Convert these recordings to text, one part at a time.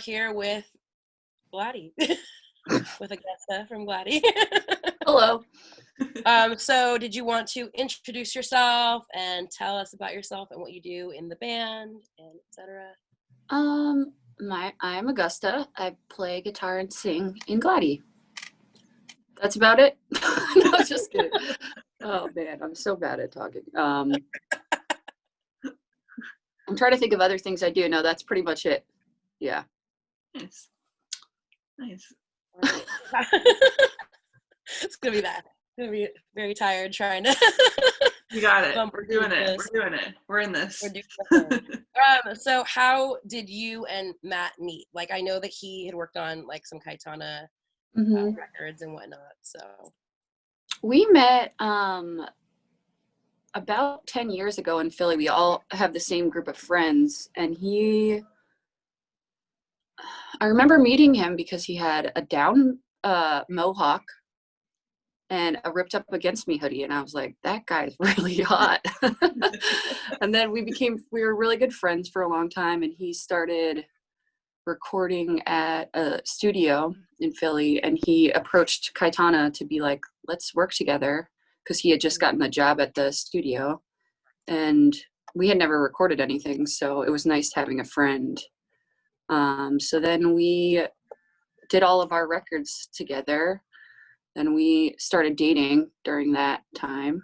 here with Gladie, with Augusta from Gladie. Hello. So did you want to introduce yourself and tell us about yourself and what you do in the band and etc.? I'm Augusta. I play guitar and sing in Gladie. That's about it. No, just kidding. Oh man, I'm so bad at talking. I'm trying to think of other things I do. No, that's pretty much it. Yeah. Nice. It's gonna be that. Gonna be very tired trying to. You got it. We're doing it. We're in this. We're doing this. So how did you and Matt meet? Like, I know that he had worked on like some Cayetana records and whatnot. So we met about 10 years ago in Philly. We all have the same group of friends, and I remember meeting him because he had a down mohawk and a ripped up against me hoodie, and I was like, that guy's really hot. And then we were really good friends for a long time, and he started recording at a studio in Philly, and he approached Cayetana to be like, let's work together, because he had just gotten a job at the studio, and we had never recorded anything, so it was nice having a friend. So then we did all of our records together, and we started dating during that time.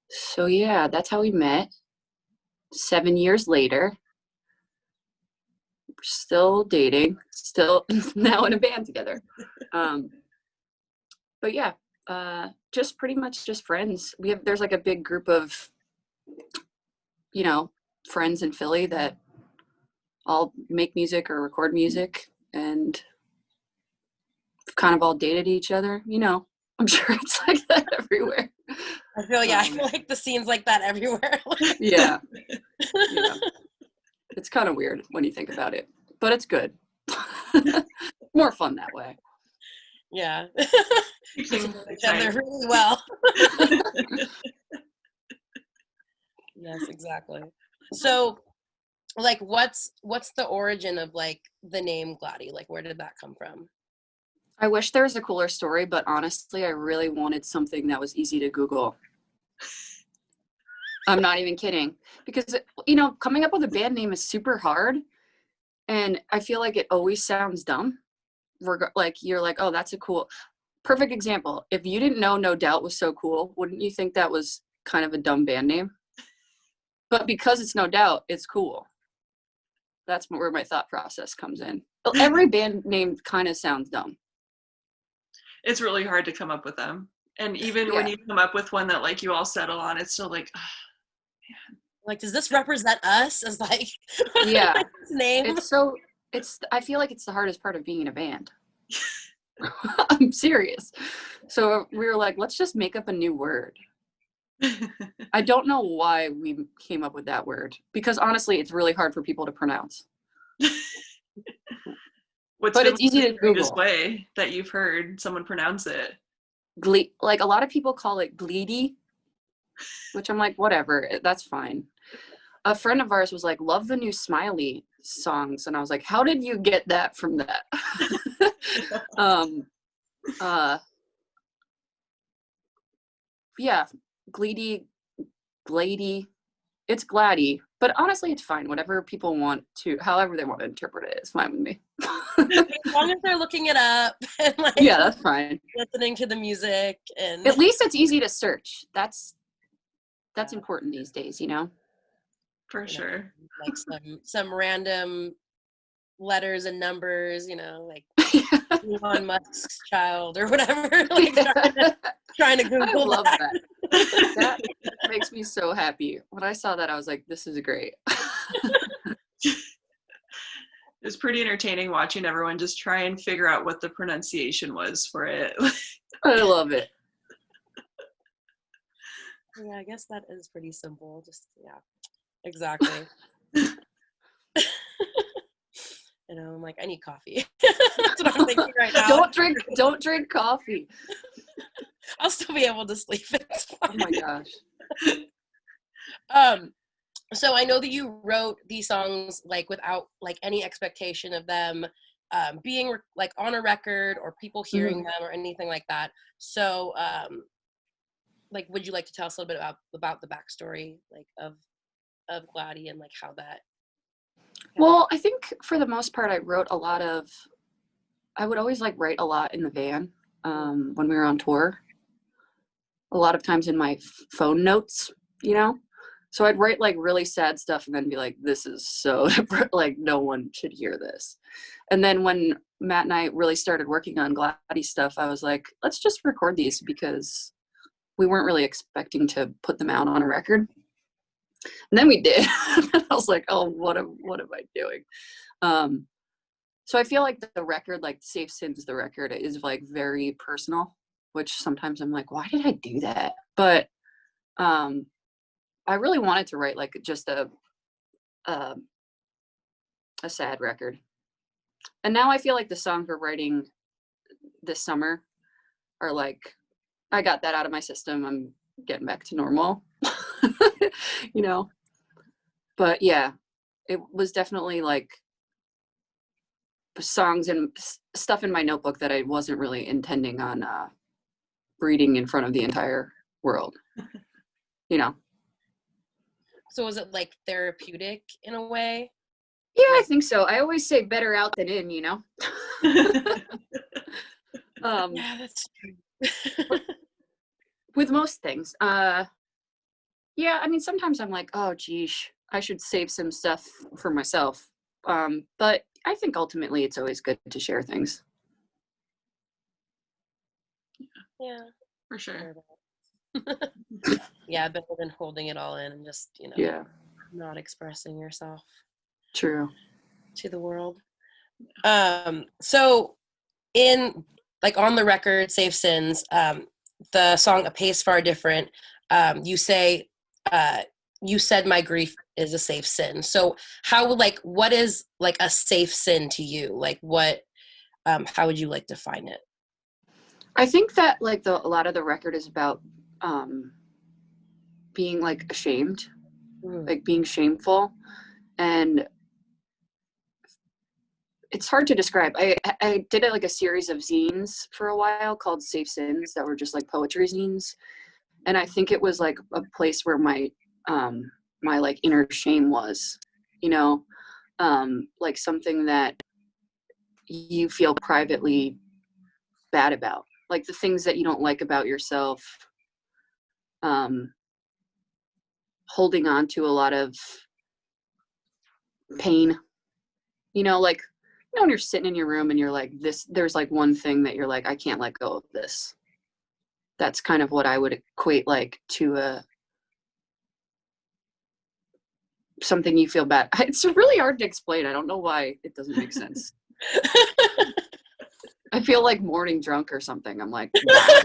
So yeah, that's how we met. 7 years later, we're still dating, still now in a band together. But yeah, just pretty much just friends. There's like a big group of, friends in Philly that all make music or record music, and kind of all dated each other. I'm sure it's like that everywhere. I feel like the scene's like that everywhere. Yeah. It's kind of weird when you think about it, but it's good. More fun that way. Yeah. Each other really well. Yes, exactly. So, like, what's the origin of like the name Gladie? Like, where did that come from? I wish there was a cooler story, but honestly, I really wanted something that was easy to Google. I'm not even kidding, because coming up with a band name is super hard, and I feel like it always sounds dumb. Like, you're like, oh, that's a cool, perfect example. If you didn't know No Doubt was so cool, wouldn't you think that was kind of a dumb band name? But because it's No Doubt, it's cool. That's where my thought process comes in. Every band name kind of sounds dumb. It's really hard to come up with them. And even when you come up with one that like you all settle on, it's still like, oh, man. Like, does this represent us as like name? I feel like it's the hardest part of being in a band. I'm serious. So we were like, let's just make up a new word. I don't know why we came up with that word, because honestly, it's really hard for people to pronounce. But it's easy to Google. Way that you've heard someone pronounce it. Like, a lot of people call it Gladie, which I'm like, whatever, that's fine. A friend of ours was like, love the new Smiley songs, and I was like, how did you get that from that? Yeah, Gladie, it's Gladie, but honestly, it's fine. Whatever people however they want to interpret it, is fine with me. As long as they're looking it up and like, yeah, that's fine. Listening to the music, and at least it's easy to search. That's important these days, For sure. Like some random letters and numbers, like Elon Musk's child or whatever. Like trying to Google. I love that. That makes me so happy. When I saw that, I was like, this is great. It was pretty entertaining watching everyone just try and figure out what the pronunciation was for it. I love it. Yeah, I guess that is pretty simple. Just, exactly. I'm like, I need coffee. That's what I'm thinking right now. Don't drink coffee. I'll still be able to sleep. It's fine. Oh my gosh. so I know that you wrote these songs like without like any expectation of them being like on a record or people hearing them or anything like that. So like, would you like to tell us a little bit about the backstory like of Gladie and like how that Well, I think for the most part I would always like write a lot in the van when we were on tour, a lot of times in my phone notes, you know. So I'd write like really sad stuff and then be like, this is so like no one should hear this. And then when Matt and I really started working on Gladie stuff, I was like, let's just record these because we weren't really expecting to put them out on a record. And then we did. I was like, oh, what am I doing? So I feel like the record, like Safe Sins, the record is like very personal, which sometimes I'm like, why did I do that? But I really wanted to write like just a sad record. And now I feel like the songs we're writing this summer are like, I got that out of my system. I'm getting back to normal, you know? But yeah, it was definitely like songs and stuff in my notebook that I wasn't really intending on reading in front of the entire world, you know? So was it like therapeutic in a way? Yeah, I think so. I always say better out than in, you know? Yeah, that's true. With most things. Yeah, I mean, sometimes I'm like, oh, geez, I should save some stuff for myself. But I think ultimately it's always good to share things. Yeah, for sure. Yeah, better than holding it all in and just, you know, Yeah, not expressing yourself true. to the world. So in like on the record Safe Sins, the song A Pace Far Different, you say you said my grief is a safe sin. So how would like what is like a safe sin to you? Like what how would you like define it? I think that like a lot of the record is about being like ashamed, like being shameful, and it's hard to describe. I did like a series of zines for a while called Safe Sins that were just like poetry zines, and I think it was like a place where my my like inner shame was, you know, like something that you feel privately bad about, like the things that you don't like about yourself, holding on to a lot of pain, you know, like, you know, when you're sitting in your room and you're like this, there's like one thing that you're like, I can't let go of this. That's kind of what I would equate like to something you feel bad. It's really hard to explain. I don't know why it doesn't make sense. I feel like morning drunk or something. I'm like, wow.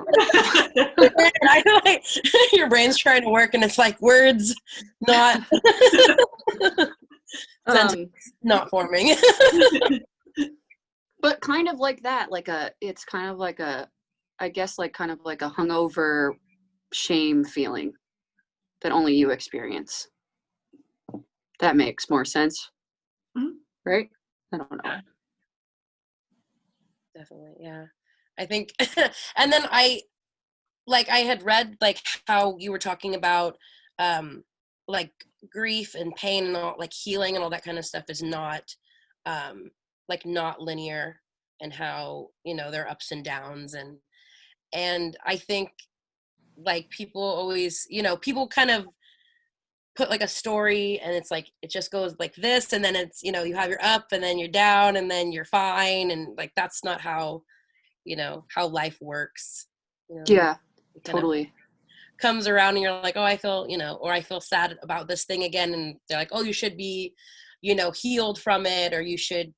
I feel like your brain's trying to work and it's like words not not forming. But kind of like that, like it's kind of like I guess like kind of like a hungover shame feeling that only you experience. That makes more sense. Mm-hmm. Right? I don't know. Definitely, yeah. I think and then I had read like how you were talking about like grief and pain and all like healing and all that kind of stuff is not like not linear, and how, you know, there are ups and downs, and I think like people always, you know, people kind of put like a story and it's like it just goes like this, and then it's, you know, you have your up and then you're down and then you're fine, and like that's not how, you know, how life works, you know. Yeah, Kind totally. of comes around and you're like, oh, I feel, you know, or I feel sad about this thing again, and they're like, oh, you should be, you know, healed from it, or you should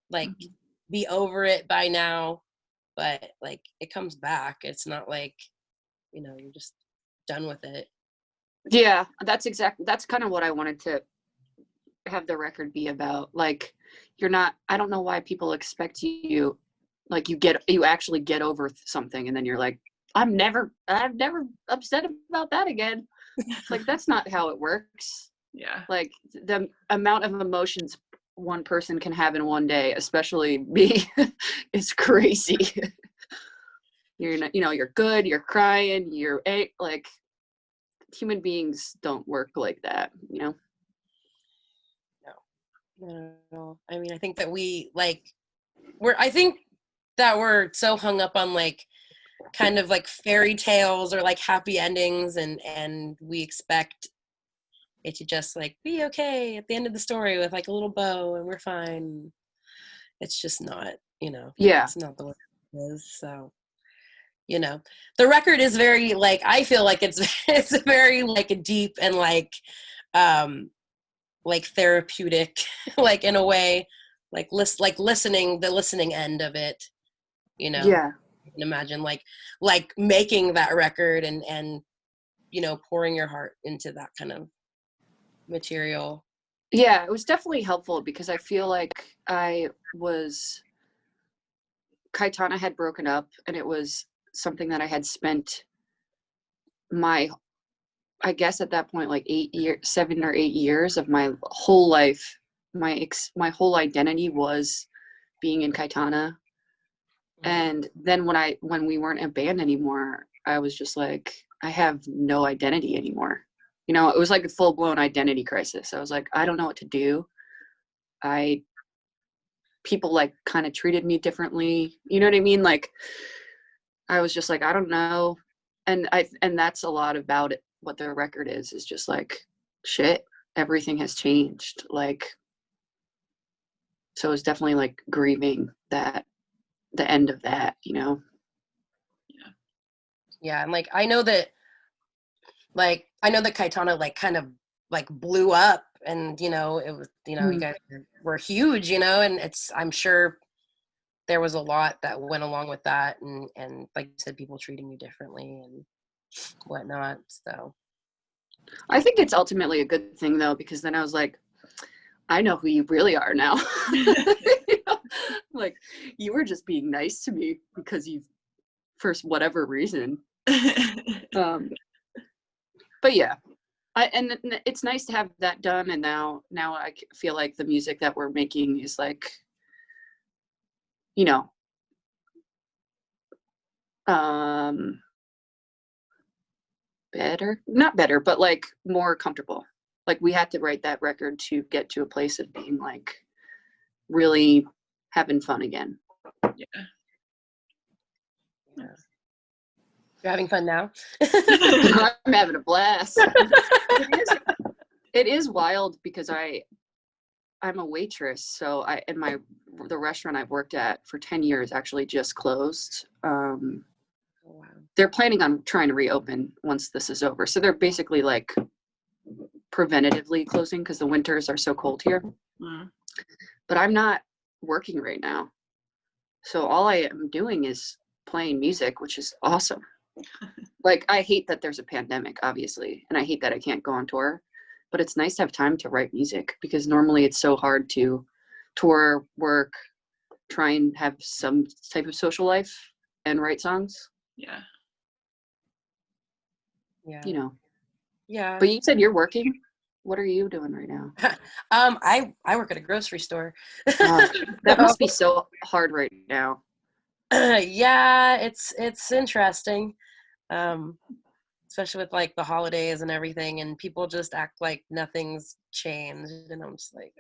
like be over it by now. But like it comes back. It's not like, you know, you're just done with it. Yeah, that's kind of what I wanted to have the record be about. Like, you're not, I don't know why people expect you, like you actually get over something and then you're like, I'm never upset about that again. It's like, that's not how it works. Yeah. Like the amount of emotions one person can have in one day, especially me, is crazy. You're not, you're good, you're crying, like human beings don't work like that, No, not at all. I mean, I think that we're so hung up on like kind of like fairy tales or like happy endings, and we expect it to just like be okay at the end of the story with like a little bow and we're fine. It's just not, Yeah. it's not the way it is. So, the record is very like, I feel like it's very like deep and like therapeutic, like in a way, like listening, the listening end of it, Yeah. you can imagine like making that record and pouring your heart into that kind of material. Yeah, it was definitely helpful because I feel like Cayetana had broken up, and it was something that I had spent I guess at that point, like 7 or 8 years of my whole life, my whole identity was being in Cayetana. And then when we weren't a band anymore, I was just like, I have no identity anymore. It was like a full blown identity crisis. I was like, I don't know what to do. People like kind of treated me differently. You know what I mean? Like, I was just like, I don't know. And that's a lot about it. What the record is just like, shit, everything has changed. Like, so it's definitely like grieving the end of that, Yeah, and like I know that Cayetana like kind of like blew up, and it was, you guys were huge, and I'm sure there was a lot that went along with that, and like you said, people treating you differently and whatnot. So I think it's ultimately a good thing though, because then I was like, I know who you really are now. Like, you were just being nice to me because for whatever reason. But yeah, and it's nice to have that done. And now I feel like the music that we're making is like, not better, but like more comfortable. Like, we had to write that record to get to a place of being like really having fun again. Yeah. You're having fun now? I'm having a blast. It is wild because I'm a waitress, so the restaurant I've worked at for 10 years actually just closed. Oh, wow. They're planning on trying to reopen once this is over. So they're basically like preventatively closing because the winters are so cold here. But I'm not working right now. So all I am doing is playing music, which is awesome. Like, I hate that there's a pandemic, obviously, and I hate that I can't go on tour, but it's nice to have time to write music because normally it's so hard to tour, work, try and have some type of social life and write songs. Yeah. Yeah. Yeah. But you said you're working. What are you doing right now? I work at a grocery store. That must be so hard right now. Yeah, it's interesting, especially with like the holidays and everything, and people just act like nothing's changed, and I'm just like,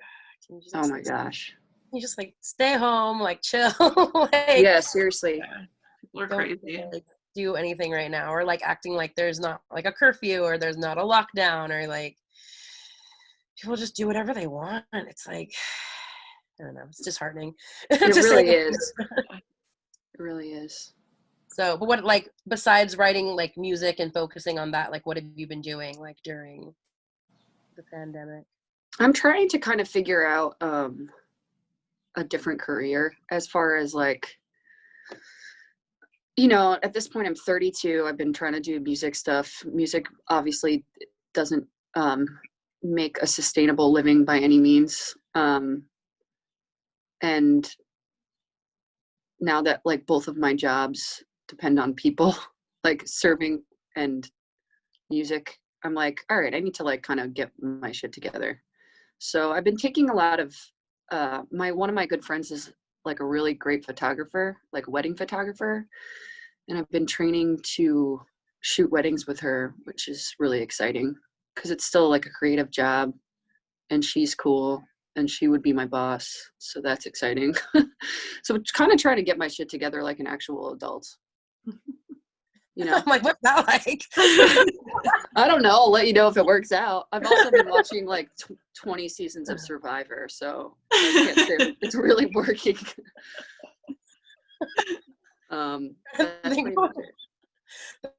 can you just, oh my gosh, can you just like stay home, like chill? Like, yeah, seriously. Yeah. People are don't crazy. like do anything right now, or like acting like there's not like a curfew or there's not a lockdown, or like people just do whatever they want. It's like, I don't know, it's disheartening. It really is. It really is. So, but what, like, besides writing like music and focusing on that, like, what have you been doing like during the pandemic? I'm trying to kind of figure out a different career as far as like, at this point I'm 32. I've been trying to do music stuff. Music obviously doesn't make a sustainable living by any means. And now that like both of my jobs depend on people, like serving and music, I'm like, all right, I need to like kind of get my shit together. So I've been taking a lot of one of my good friends is like a really great photographer, like a wedding photographer, and I've been training to shoot weddings with her, which is really exciting because it's still like a creative job, and she's cool, and she would be my boss, so that's exciting. So kind of trying to get my shit together like an actual adult. You know, I'm like, what's that like? I don't know. I'll let you know if it works out. I've also been watching like 20 seasons of Survivor, so I can't say it's really working. That's pretty much it.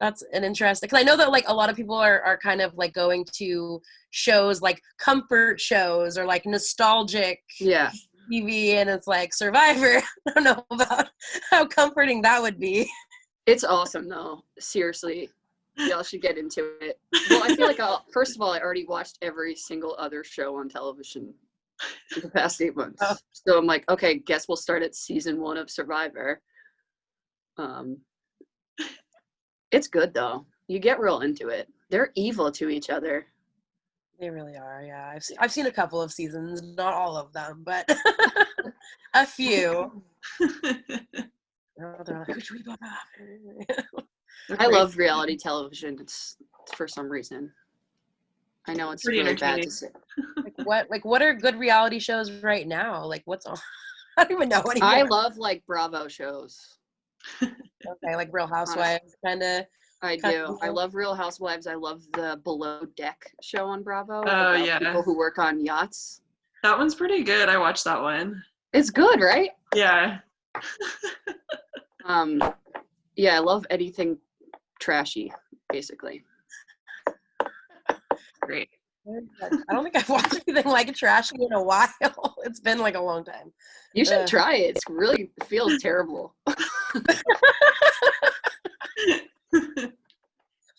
That's an interesting, because I know that like a lot of people are kind of like going to shows like comfort shows or like nostalgic TV, and it's like Survivor. I don't know about how comforting that would be. It's awesome though. Seriously. Y'all should get into it. Well, I feel like first of all, I already watched every single other show on television for the past 8 months. Oh. So I'm like, okay, guess we'll start at season 1 of Survivor. It's good though. You get real into it. They're evil to each other. They really are, yeah. I've seen a couple of seasons, not all of them, but a few. They're like, should we go back? I love reality television. It's for some reason. I know it's really bad to say. What are good reality shows right now? Like what's on? I don't even know anymore. I love like Bravo shows. Okay, like Real Housewives, kind of. I do. I love Real Housewives. I love the Below Deck show on Bravo. Oh yeah. People who work on yachts. That one's pretty good. I watched that one. It's good, right? Yeah. Yeah, I love anything trashy, basically. Great. I don't think I've watched anything like trashy in a while. It's been like a long time. You should try it. It really feels terrible.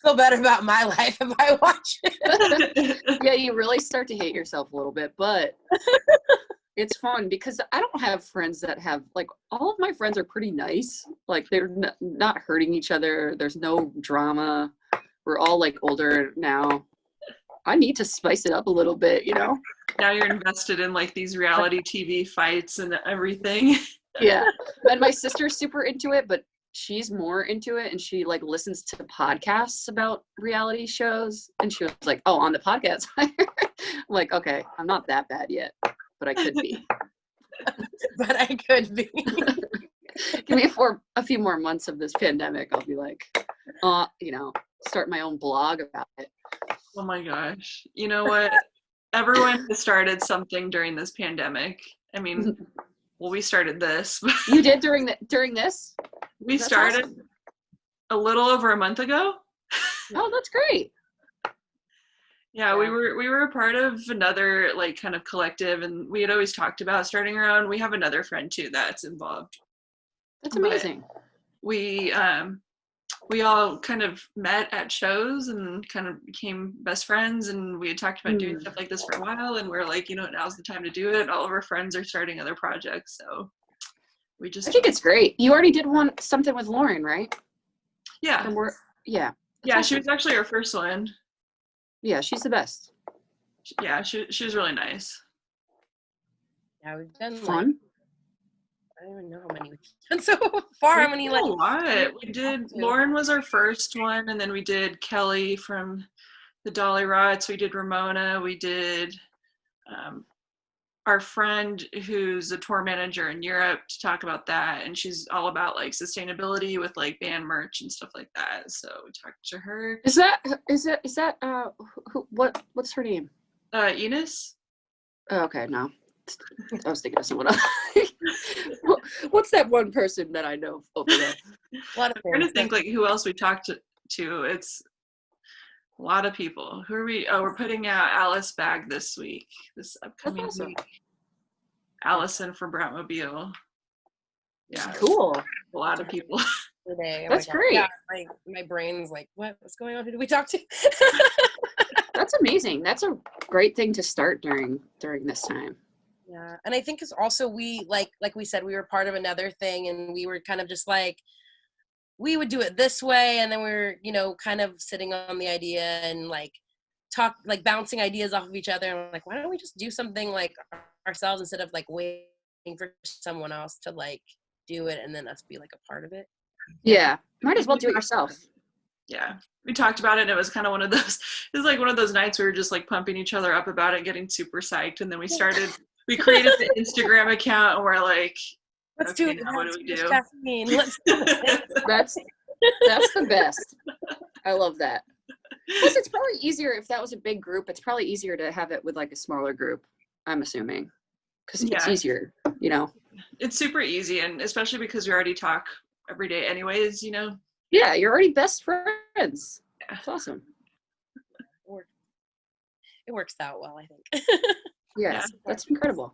Feel better about my life if I watch it. Yeah, you really start to hate yourself a little bit, but it's fun because I don't have friends that have, like, all of my friends are pretty nice. Like, they're not hurting each other. There's no drama. We're all, like, older now. I need to spice it up a little bit, you know? Now you're invested in, like, these reality TV fights and everything. Yeah. And my sister's super into it, but she's more into it, and she, like, listens to podcasts about reality shows. And she was like, oh, on the podcast. I'm like, okay, I'm not that bad yet. But I could be. But I could be. Give me a few more months of this pandemic. I'll be like, you know, start my own blog about it. Oh my gosh. You know what? Everyone has started something during this pandemic. I mean, well, we started this. You did during this? We started awesome. A little over a month ago. Oh, that's great. Yeah, we were a part of another, like, kind of collective, and we had always talked about starting our own. We have another friend too that's involved. That's amazing. But we all kind of met at shows and kind of became best friends, and we had talked about doing stuff like this for a while, and we're like, you know, now's the time to do it. All of our friends are starting other projects, so I think it's great. You already did something with Lauren, right? Yeah. Yeah. Yeah, awesome. She was actually our first one. Yeah, she's the best. Yeah, she was really nice. Yeah, we've done fun. I don't even know how many we've done so far. How many, like, a lot. We did. Lauren was our first one, and then we did Kelly from the Dolly Rots. We did Ramona. We did our friend who's a tour manager in Europe to talk about that, and she's all about, like, sustainability with, like, band merch and stuff like that. So we talked to her. Is that what's her name? Enos. Oh, okay, no. I was thinking of someone else. What's that one person that I know over there? I'm trying to think, like, who else we talked to. It's a lot of people. Who are we? Oh, we're putting out Alice Bag this upcoming week. Allison from Bratmobile. Yeah. Cool. A lot of people. Today. That's great. Yeah, my brain's like, what's going on? Who did we talk to? That's amazing. That's a great thing to start during this time. Yeah, and I think it's also we like we said, we were part of another thing, and we were kind of just like, we would do it this way, and then we were, you know, kind of sitting on the idea and, like, talk, like bouncing ideas off of each other. And I'm like, why don't we just do something like ourselves instead of like waiting for someone else to like do it and then us be like a part of it. Yeah, might as well do it yourself. Yeah, we talked about it, and it was kind of one of those, it was like one of those nights we were just like pumping each other up about it, getting super psyched, and then we created the Instagram account, and we're like, Let's okay, do it. now what do we do? Let's do it. That's the best. I love that. Plus, it's probably easier if that was a big group. It's probably easier to have it with like a smaller group, I'm assuming, because it's easier, you know. It's super easy, and especially because we already talk every day anyways, you know. Yeah, you're already best friends. Yeah. It's awesome. It works out well, I think. Yeah, that's incredible.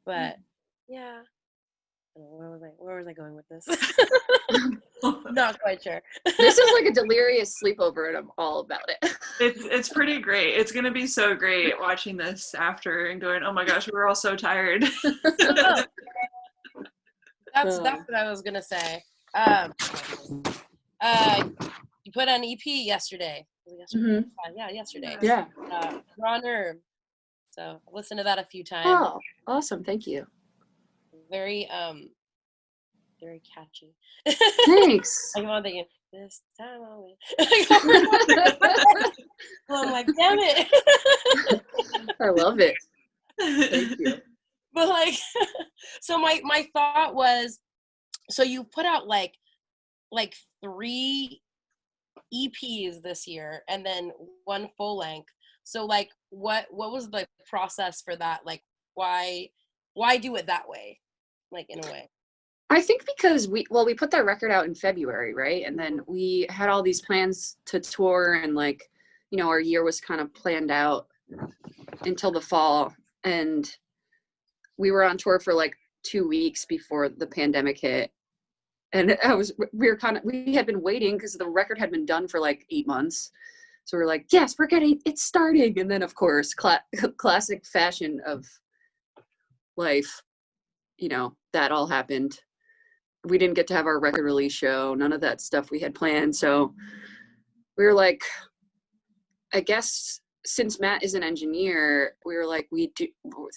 But yeah, where was I going with this? Not quite sure. This is like a delirious sleepover, and I'm all about it. It's pretty great. It's gonna be so great watching this after and going, oh my gosh, we were all so tired. That's what I was gonna say. You put on EP yesterday. Was it yesterday? Mm-hmm. Yeah, yesterday. Yeah. Raw Nerve. So I listened to that a few times. Oh, awesome! Thank you. Very very catchy. Thanks. I'm thinking this time I'll win. Well, I'm like, damn it. I love it. Thank you. But like, so my thought was, so you put out like 3 EPs this year and then 1 full length. So like, what was the process for that? Like, why do it that way? Like, in a way. I think because we put that record out in February, right? And then we had all these plans to tour, and like, you know, our year was kind of planned out until the fall, and we were on tour for like 2 weeks before the pandemic hit. And we had been waiting because the record had been done for like 8 months. So we're like, yes, we're getting, it's starting. And then of course, classic fashion of life, you know, that all happened. We didn't get to have our record release show, none of that stuff we had planned. So we were like, I guess since Matt is an engineer, we were like,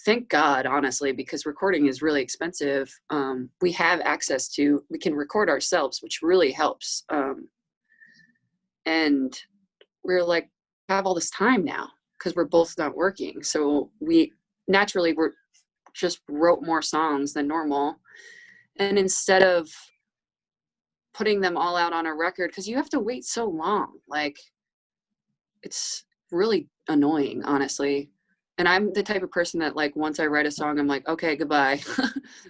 thank God, honestly, because recording is really expensive. We have access to, we can record ourselves, which really helps. And we're like, have all this time now because we're both not working. So we naturally just wrote more songs than normal. And instead of putting them all out on a record, because you have to wait so long, like it's really annoying, honestly. And I'm the type of person that like, once I write a song, I'm like, okay, goodbye.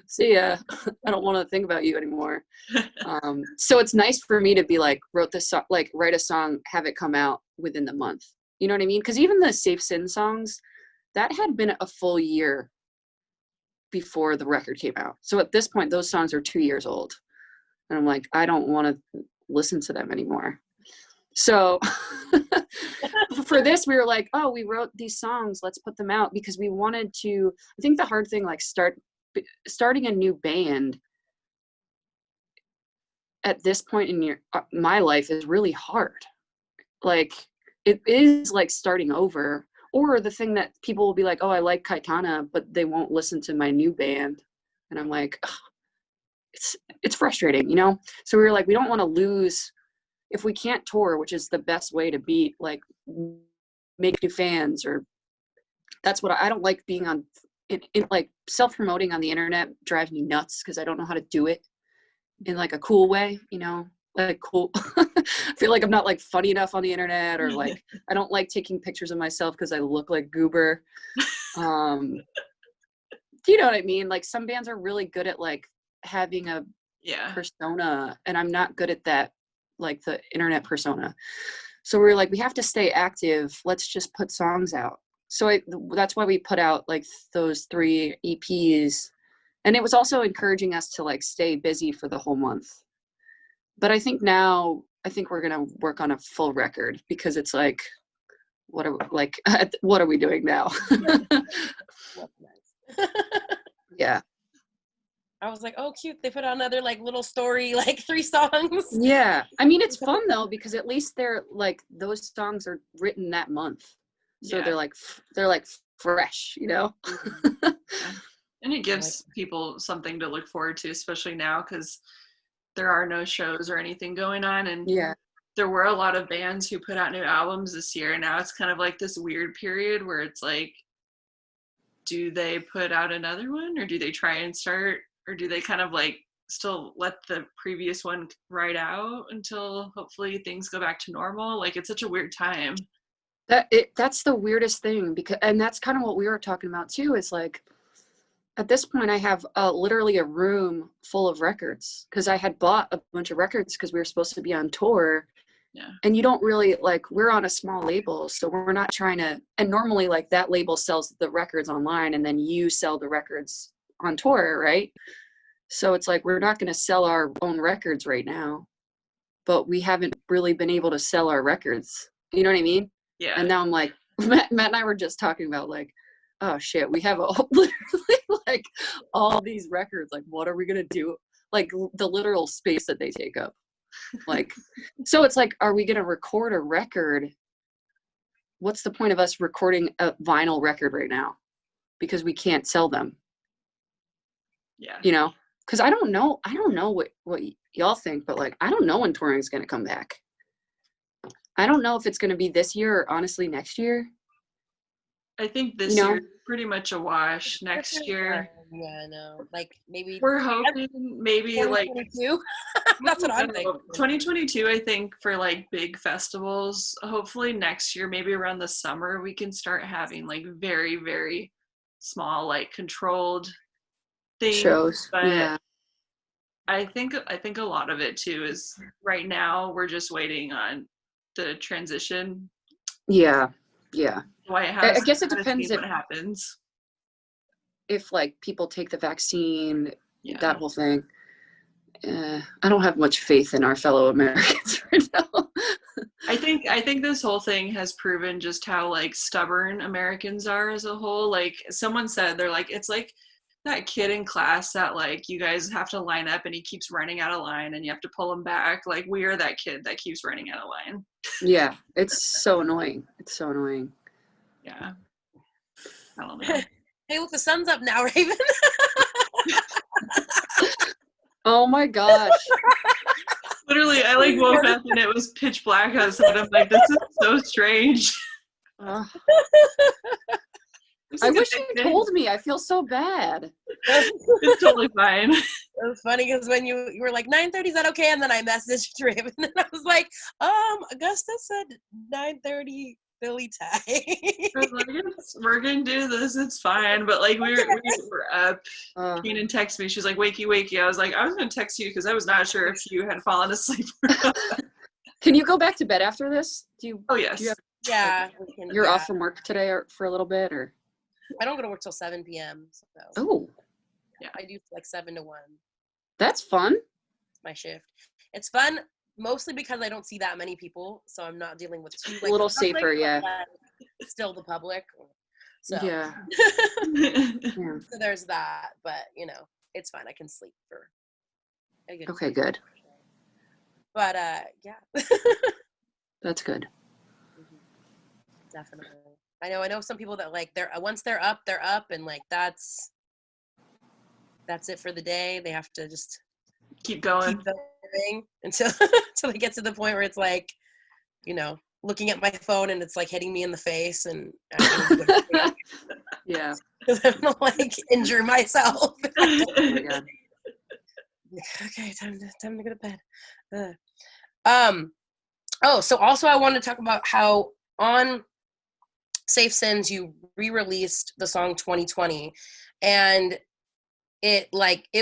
See ya. I don't want to think about you anymore. So it's nice for me to be like, write a song, have it come out within the month. You know what I mean? Because even the Safe Sin songs, that had been a full year before the record came out. So at this point, those songs are 2 years old. And I'm like, I don't want to listen to them anymore. So for this, we were like, oh, we wrote these songs, let's put them out, because we wanted to, I think the hard thing, like starting a new band at this point in my life is really hard. Like it is like starting over. Or the thing that people will be like, oh, I like Cayetana, but they won't listen to my new band. And I'm like, it's frustrating, you know? So we were like, we don't want to lose, if we can't tour, which is the best way to be, like, make new fans, or that's what I don't like being on, like self-promoting on the internet drives me nuts because I don't know how to do it in like a cool way, you know? Like cool. I feel like I'm not like funny enough on the internet, or like I don't like taking pictures of myself because I look like goober. Do you know what I mean? Like some bands are really good at like having a persona, and I'm not good at that, like the internet persona. So we're like, we have to stay active. Let's just put songs out. So that's why we put out like those 3 EPs, and it was also encouraging us to like stay busy for the whole month. But I think now, we're going to work on a full record, because it's like, what are we, doing now? Yeah. Yeah. I was like, oh, cute. They put out another like little story, like 3 songs. Yeah. I mean, it's fun though, because at least they're like, those songs are written that month. So they're like fresh, you know? Yeah. And it gives people something to look forward to, especially now, because there are no shows or anything going on. And there were a lot of bands who put out new albums this year. And now it's kind of like this weird period where it's like, do they put out another one, or do they try and start, or do they kind of like still let the previous one ride out until hopefully things go back to normal? Like, it's such a weird time. That's the weirdest thing, because, and that's kind of what we were talking about too, is like, at this point I have literally a room full of records, because I had bought a bunch of records because we were supposed to be on tour. Yeah. And you don't really, like, we're on a small label, so we're not trying to, and normally like that label sells the records online and then you sell the records on tour, right? So it's like, we're not going to sell our own records right now, but we haven't really been able to sell our records. You know what I mean? Yeah. And now I'm like, Matt and I were just talking about like, oh shit, we have literally like all these records. Like, what are we going to do? Like the literal space that they take up. Like, so it's like, are we going to record a record? What's the point of us recording a vinyl record right now? Because we can't sell them. Yeah. You know? Because I don't know what y'all think, but like, I don't know when touring is going to come back. I don't know if it's going to be this year or honestly next year. I think this year is pretty much a wash. Next year, yeah, I know. Like maybe we're hoping maybe like 2022. That's what I'm thinking. 2022, I think, for like big festivals. Hopefully next year, maybe around the summer, we can start having like very, very small, like controlled things. Shows. But yeah. I think a lot of it too is right now we're just waiting on the transition. Yeah. White House. I guess it depends what happens. If like people take the vaccine, that whole thing. I don't have much faith in our fellow Americans right now. I think this whole thing has proven just how like stubborn Americans are as a whole. Like someone said, they're like, it's like that kid in class that like you guys have to line up and he keeps running out of line and you have to pull him back. Like we are that kid that keeps running out of line. Yeah, it's so annoying. Yeah. I don't know. Hey, look, the sun's up now, Raven. Oh my gosh. Literally, I like woke up and it was pitch black outside. I'm like, this is so strange. I wish you told me. I feel so bad. It's totally fine. It was funny because when you were like 9:30, is that okay? And then I messaged Raven and I was like, Augusta said 9:30 Philly time. We're gonna do this. It's fine. But like we were up. Keenan texted me. She was like, "Wakey, wakey." I was like, I was gonna text you because I was not sure if you had fallen asleep or not. Can you go back to bed after this? Oh yes. Yeah. You're off from work today or for a little bit, or? I don't go to work till 7 p.m. So. Oh. Yeah, I do like 7 to 1. That's fun. It's my shift. It's fun mostly because I don't see that many people, so I'm not dealing with too like a little safer, yeah. Still the public. So yeah. So there's that, but you know, it's fine. I can sleep for a good Okay, good. But yeah. That's good. Definitely. I know some people that like once they're up, and like that's it for the day. They have to just keep going until they get to the point where it's like, you know, looking at my phone and it's like hitting me in the face and yeah. Because I'm gonna like injure myself. Oh my God. Okay, time to go to bed. So also I wanted to talk about how on Safe Sins you re-released the song 2020, and it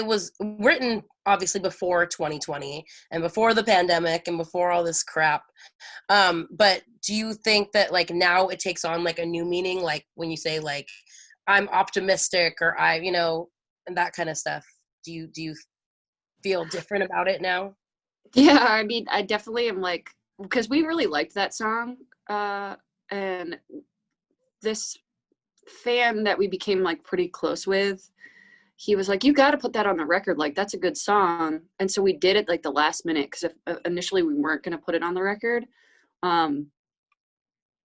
was written obviously before 2020 and before the pandemic and before all this crap, but do you think that like now it takes on like a new meaning, like when you say like I'm optimistic or I, you know, and that kind of stuff? Do you feel different about it now? Yeah, I mean, I definitely am, like, because we really liked that song, and this fan that we became like pretty close with, he was like, you got to put that on the record. Like, that's a good song. And so we did it like the last minute, because initially we weren't going to put it on the record. And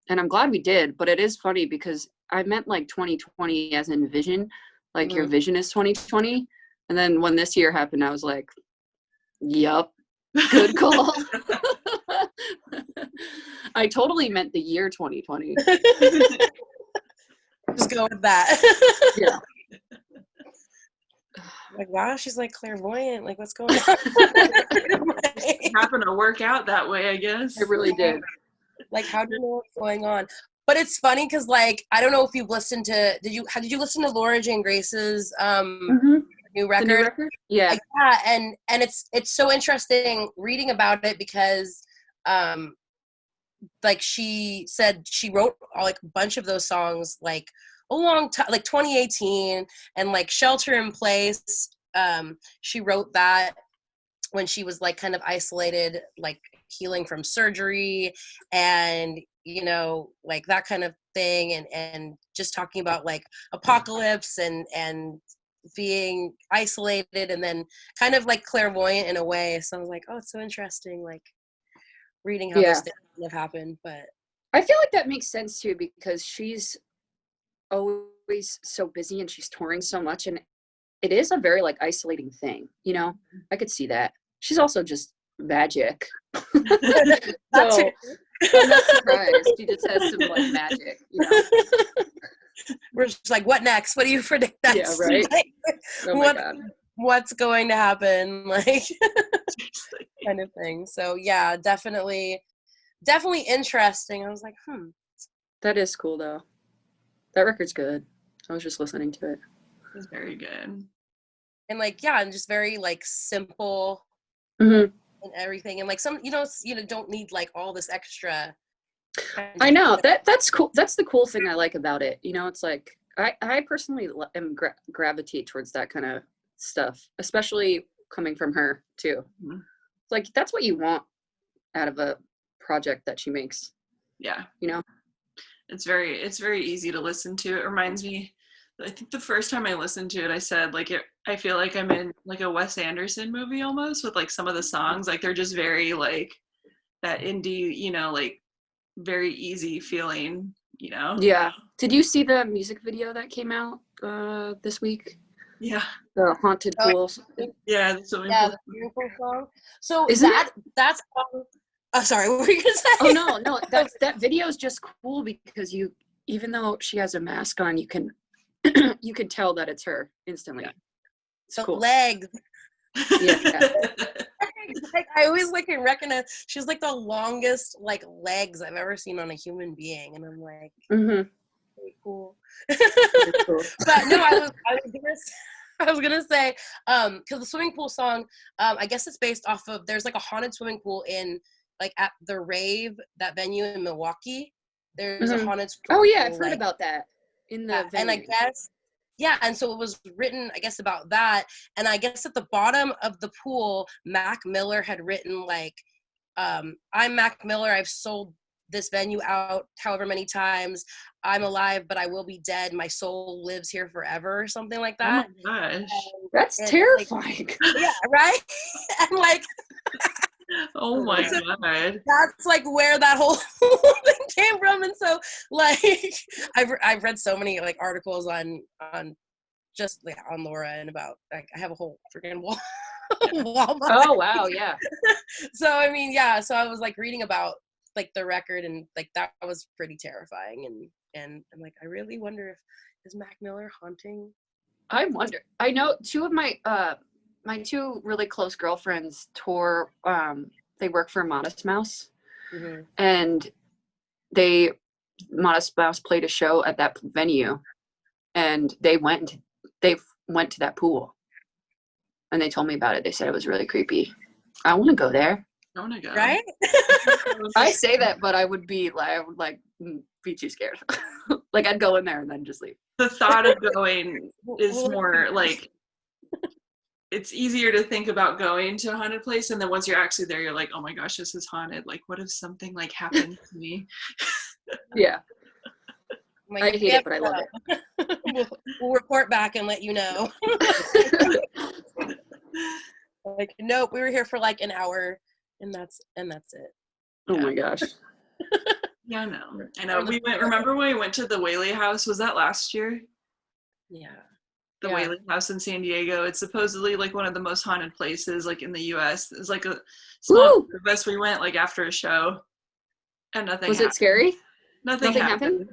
I'm glad we did, but it is funny because I meant like 2020 as in vision, like your vision is 2020. And then when this year happened, I was like, yup, good call. I totally meant the year 2020. Just go with that. Yeah. Like, wow, she's like clairvoyant. Like, what's going on? It happened to work out that way, I guess. It really did. Like, how do you know what's going on? But it's funny because, like, I don't know if you've listened to. Did you listen to Laura Jane Grace's new record? The new record? Yeah. Yeah, and it's so interesting reading about it because, like she said, she wrote like a bunch of those songs like a long time, like 2018, and like Shelter in Place. She wrote that when she was like kind of isolated, like healing from surgery, and you know, like that kind of thing, and just talking about like apocalypse and being isolated, and then kind of like clairvoyant in a way. So I was like, oh, it's so interesting, like reading how those things have happened. But I feel like that makes sense too, because she's always so busy and she's touring so much, and it is a very like isolating thing, you know. I could see that. She's also just magic. So I'm not surprised. She just has some like magic, you know. We're just like, what next? What do you predict next? Yeah, right. Like, Oh my God. What's going to happen? Like, kind of thing. So yeah, definitely interesting. I was like, That is cool though. That record's good. I was just listening to it. It's very good. And like, yeah, and just very like simple Mm-hmm. and everything. And like some, you know, don't need like all this extra. I know that's cool. That's the cool thing I like about it. You know, it's like I personally gravitate towards that kind of stuff, especially coming from her too. Mm-hmm. Like that's what you want out of a project that she makes. Yeah, you know, it's very easy to listen to. It reminds me, I think the first time I listened to it, I said like I feel like I'm in like a Wes Anderson movie almost, with like some of the songs, like they're just very like that indie, you know, like very easy feeling, you know. Yeah. Did you see the music video that came out this week? Yeah. The haunted pools. Yeah, the swimming pool song. So that's sorry, what were you gonna say? Oh no, that video is just cool because even though she has a mask on, you can you can tell that it's her instantly. Yeah. It's the cool. legs. Yeah. Like I always like can recognize she's like the longest like legs I've ever seen on a human being, and I'm like, really cool. Cool. But no, I was gonna say, because the swimming pool song, I guess it's based off of, there's like a haunted swimming pool in like at the Rave, that venue in Milwaukee. There's a haunted swimming Oh yeah, pool, I've heard about that in the venue. And I guess and so it was written, I guess, about that. And I guess at the bottom of the pool, Mac Miller had written like, I'm Mac Miller, I've sold this venue out however many times. I'm alive, but I will be dead. My soul lives here forever, or something like that. Oh my gosh. That's terrifying. Like, yeah, right? And like, oh my God. that's like where that whole thing came from. And so like I've read so many like articles on just like on Laura, and about like I have a whole freaking wall. Oh wow, yeah. So I mean, yeah, so I was like reading about like the record, and like that was pretty terrifying, and I'm like, I really wonder if is Mac Miller haunting. I wonder. I know two of my my two really close girlfriends tour. They work for Modest Mouse, and Modest Mouse played a show at that venue, and they went to that pool, and they told me about it. They said it was really creepy. I want to go there. I want to go. Right? I say that, but I would be too scared. Like I'd go in there and then just leave. The thought of going is more like, it's easier to think about going to a haunted place, and then once you're actually there, you're like, oh my gosh, this is haunted. Like, what if something like happened to me? Yeah. Like, I hate it, but I love it. we'll report back and let you know. Like, nope, we were here for like an hour, and that's it. Oh my gosh. Yeah, I know. Remember when we went to the Whaley House? Was that last year? Yeah. The Whaley House in San Diego. It's supposedly like one of the most haunted places like in the US. It's like a small group of us. We went like after a show and nothing Was happened. it scary? Nothing happened?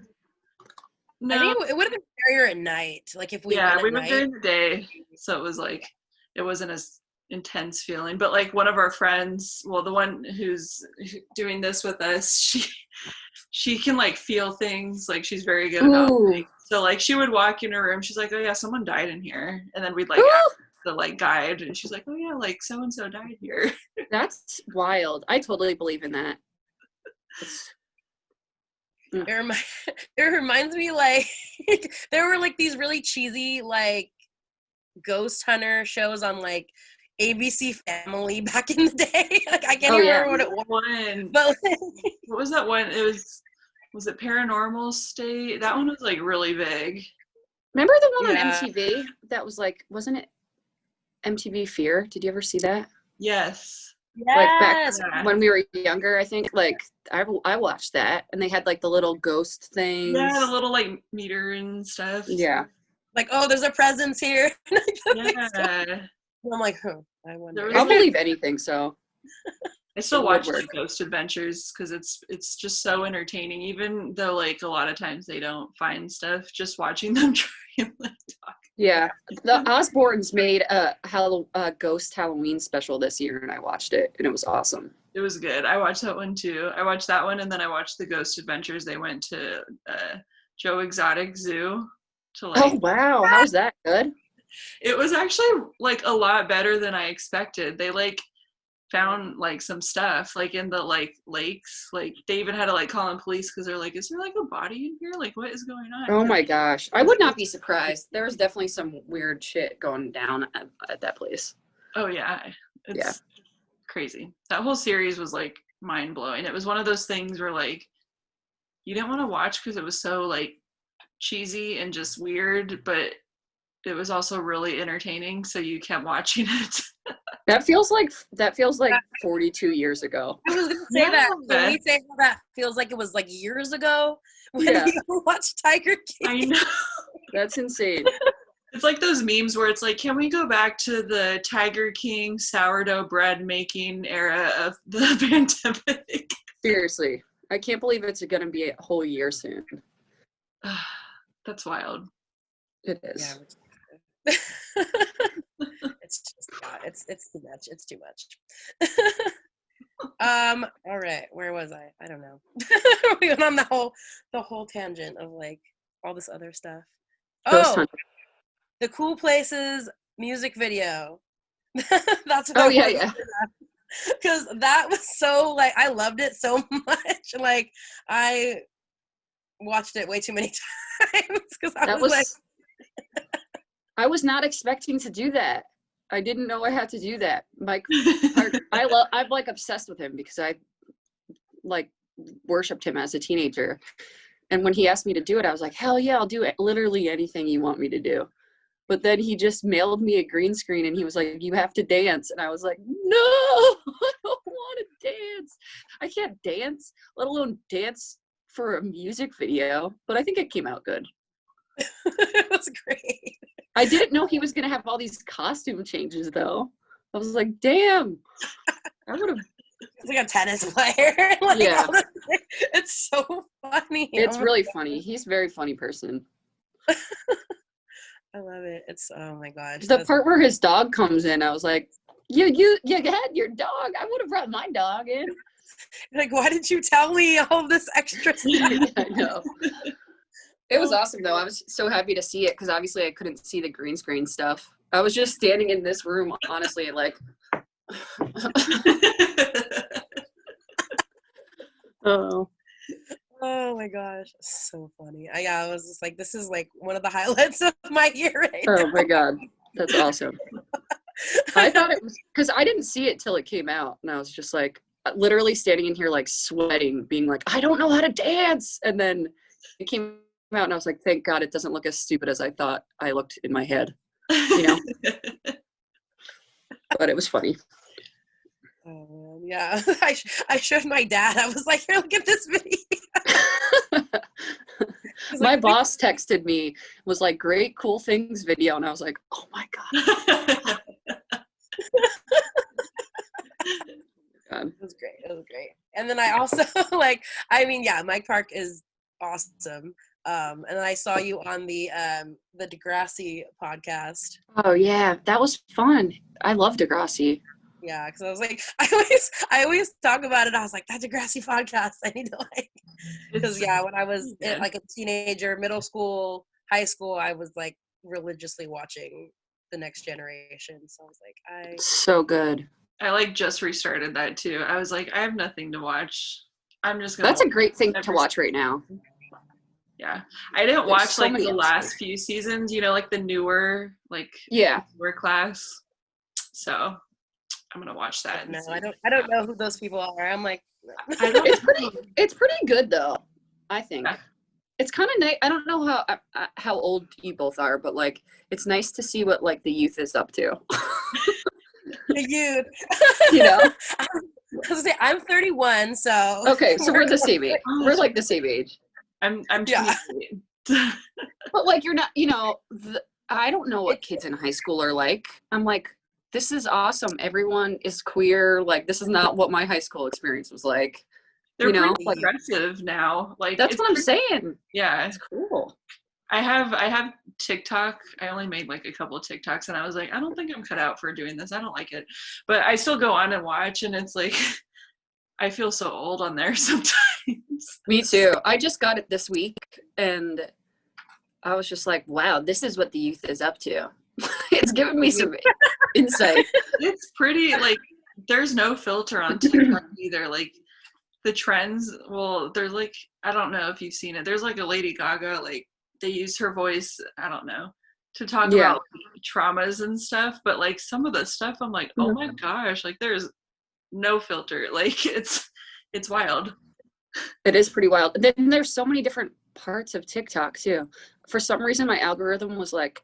No. I think it would have been scarier at night. Like if we went during the day. So it was like, it wasn't as intense feeling. But like one of our friends, well, the one who's doing this with us, she can like feel things. Like she's very good about things. So like she would walk in her room, she's like, oh yeah, someone died in here. And then we'd like ask the like guide, and she's like, oh yeah, like so and so died here. That's wild. I totally believe in that. It reminds me like there were like these really cheesy like ghost hunter shows on like ABC Family back in the day. Like I can't even remember what it was. But what was that one? Was it Paranormal State? That one was like really big. Remember the one on MTV that was like, wasn't it MTV Fear? Did you ever see that? Yes. Like back when we were younger, I think. Like I watched that, and they had like the little ghost things. Yeah, the little like meter and stuff. Yeah. Like, oh, there's a presence here. Yeah. I'm like, I wonder. I'll believe anything. So I still watch the Ghost Adventures because it's just so entertaining. Even though like a lot of times they don't find stuff, just watching them try and like talk. Yeah, the Osbournes made a ghost Halloween special this year, and I watched it, and it was awesome. It was good. I watched that one too. I watched that one, and then I watched the Ghost Adventures. They went to Joe Exotic Zoo to like. Oh wow, how's that? Good. It was actually like a lot better than I expected. They like found like some stuff like in the like lakes. Like they even had to like call in police because they're like, is there like a body in here? Like what is going on? Oh my gosh, I would not be surprised. There was definitely some weird shit going down at that place. Oh yeah, it's crazy. That whole series was like mind blowing. It was one of those things where like you didn't want to watch because it was so like cheesy and just weird, but it was also really entertaining, so you kept watching it. That feels like 42 years ago. I was gonna say that. Can we say how that feels like it was like years ago when we watched Tiger King? I know. That's insane. It's like those memes where it's like, can we go back to the Tiger King sourdough bread making era of the pandemic? Seriously. I can't believe it's going to be a whole year soon. That's wild. It is. Yeah. It's just it's too much. It's too much. All right, where was I don't know. We went on the whole tangent of like all this other stuff. The Cool Places music video. That's what because that was so like I loved it so much. Like I watched it way too many times because I was like I was not expecting to do that. I didn't know I had to do that. Mike, I'm like obsessed with him because I like worshipped him as a teenager. And when he asked me to do it, I was like, hell yeah, I'll do it. Literally anything you want me to do. But then he just mailed me a green screen and he was like, you have to dance. And I was like, no, I don't want to dance. I can't dance, let alone dance for a music video. But I think it came out good. It was great. I didn't know he was going to have all these costume changes, though. I was like, damn. I would have. He's like a tennis player. Like, yeah. It's so funny. It's really funny. He's a very funny person. I love it. It's, oh my gosh. The part where his dog comes in, I was like, you had your dog. I would have brought my dog in. Like, why did you tell me all this extra stuff? I know. It was awesome, though. I was so happy to see it because obviously I couldn't see the green screen stuff. I was just standing in this room, honestly, like. Oh my gosh, so funny. I was just like, this is like one of the highlights of my year right now. Oh my god, that's awesome. I thought it was because I didn't see it till it came out, and I was just like, literally standing in here like sweating, being like, I don't know how to dance, and then it came out and I was like, thank God it doesn't look as stupid as I thought I looked in my head, you know? But it was funny. Oh, yeah. I showed my dad. I was like, here, look at this video. My boss texted me, was like, great, cool things video. And I was like, oh my God. It was great. It was great. And then I also Mike Park is awesome. And then I saw you on the Degrassi podcast. Oh yeah, that was fun. I love Degrassi. Yeah, because I was like, I always talk about it. I was like, that Degrassi podcast. I need to because when I was like a teenager, middle school, high school, I was like religiously watching The Next Generation. So I was like, so good. I like just restarted that too. I was like, I have nothing to watch. I'm just gonna. That's a great thing to watch right now. Yeah, I didn't watch like the last few seasons. You know, like the newer, newer class. So I'm gonna watch that. No, I don't know who those people are. I'm like, it's pretty good though. I think it's kind of nice. I don't know how old you both are, but like it's nice to see what like the youth is up to. The youth, you know. I was gonna say I'm 31, so okay, so we're the same age. We're like the same age. I'm yeah. But like you're not, you know, I don't know what kids in high school are like. I'm like, this is awesome. Everyone is queer. Like this is not what my high school experience was like. They're pretty progressive now. Like that's what I'm saying. Yeah, it's cool. I have TikTok. I only made like a couple of TikToks and I was like, I don't think I'm cut out for doing this. I don't like it. But I still go on and watch and it's like, I feel so old on there sometimes. Me too. I just got it this week and I was just like, wow, this is what the youth is up to. It's giving me some insight. It's pretty, like, there's no filter on TikTok either. Like, the trends, well, they're like, I don't know if you've seen it. There's like a Lady Gaga, like, they use her voice, I don't know, to talk about like, traumas and stuff. But like some of the stuff, I'm like, oh my gosh, like there's no filter. Like it's wild. It is pretty wild. And then there's so many different parts of TikTok too. For some reason, my algorithm was like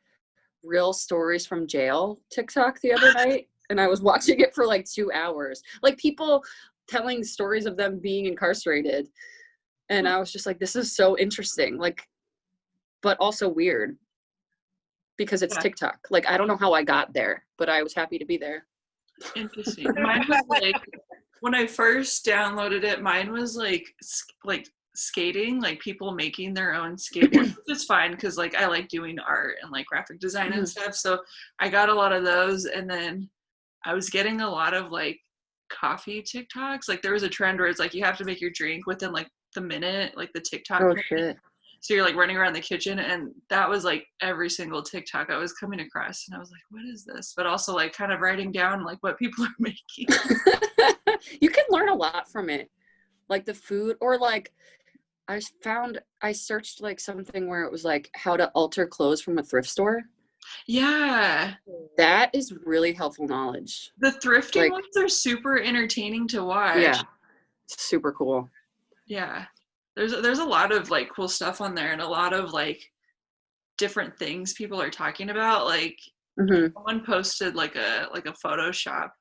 real stories from jail TikTok the other night. And I was watching it for like 2 hours. Like people telling stories of them being incarcerated. And I was just like, this is so interesting. Like, but also weird because it's TikTok. Like, I don't know how I got there, but I was happy to be there. Interesting. Mine was like, when I first downloaded it, mine was like skating, like people making their own skateboards, which is fine because like I like doing art and like graphic design and stuff. So I got a lot of those. And then I was getting a lot of like coffee TikToks. Like there was a trend where it's like you have to make your drink within like the minute, like the TikTok. Oh shit. So you're like running around the kitchen and that was like every single TikTok I was coming across. And I was like, what is this? But also like kind of writing down like what people are making. You can learn a lot from it. Like the food or like I searched like something where it was like how to alter clothes from a thrift store. Yeah. That is really helpful knowledge. The thrifting ones are super entertaining to watch. Yeah. Super cool. Yeah. There's a lot of like cool stuff on there and a lot of like different things people are talking about. Like someone posted like a Photoshop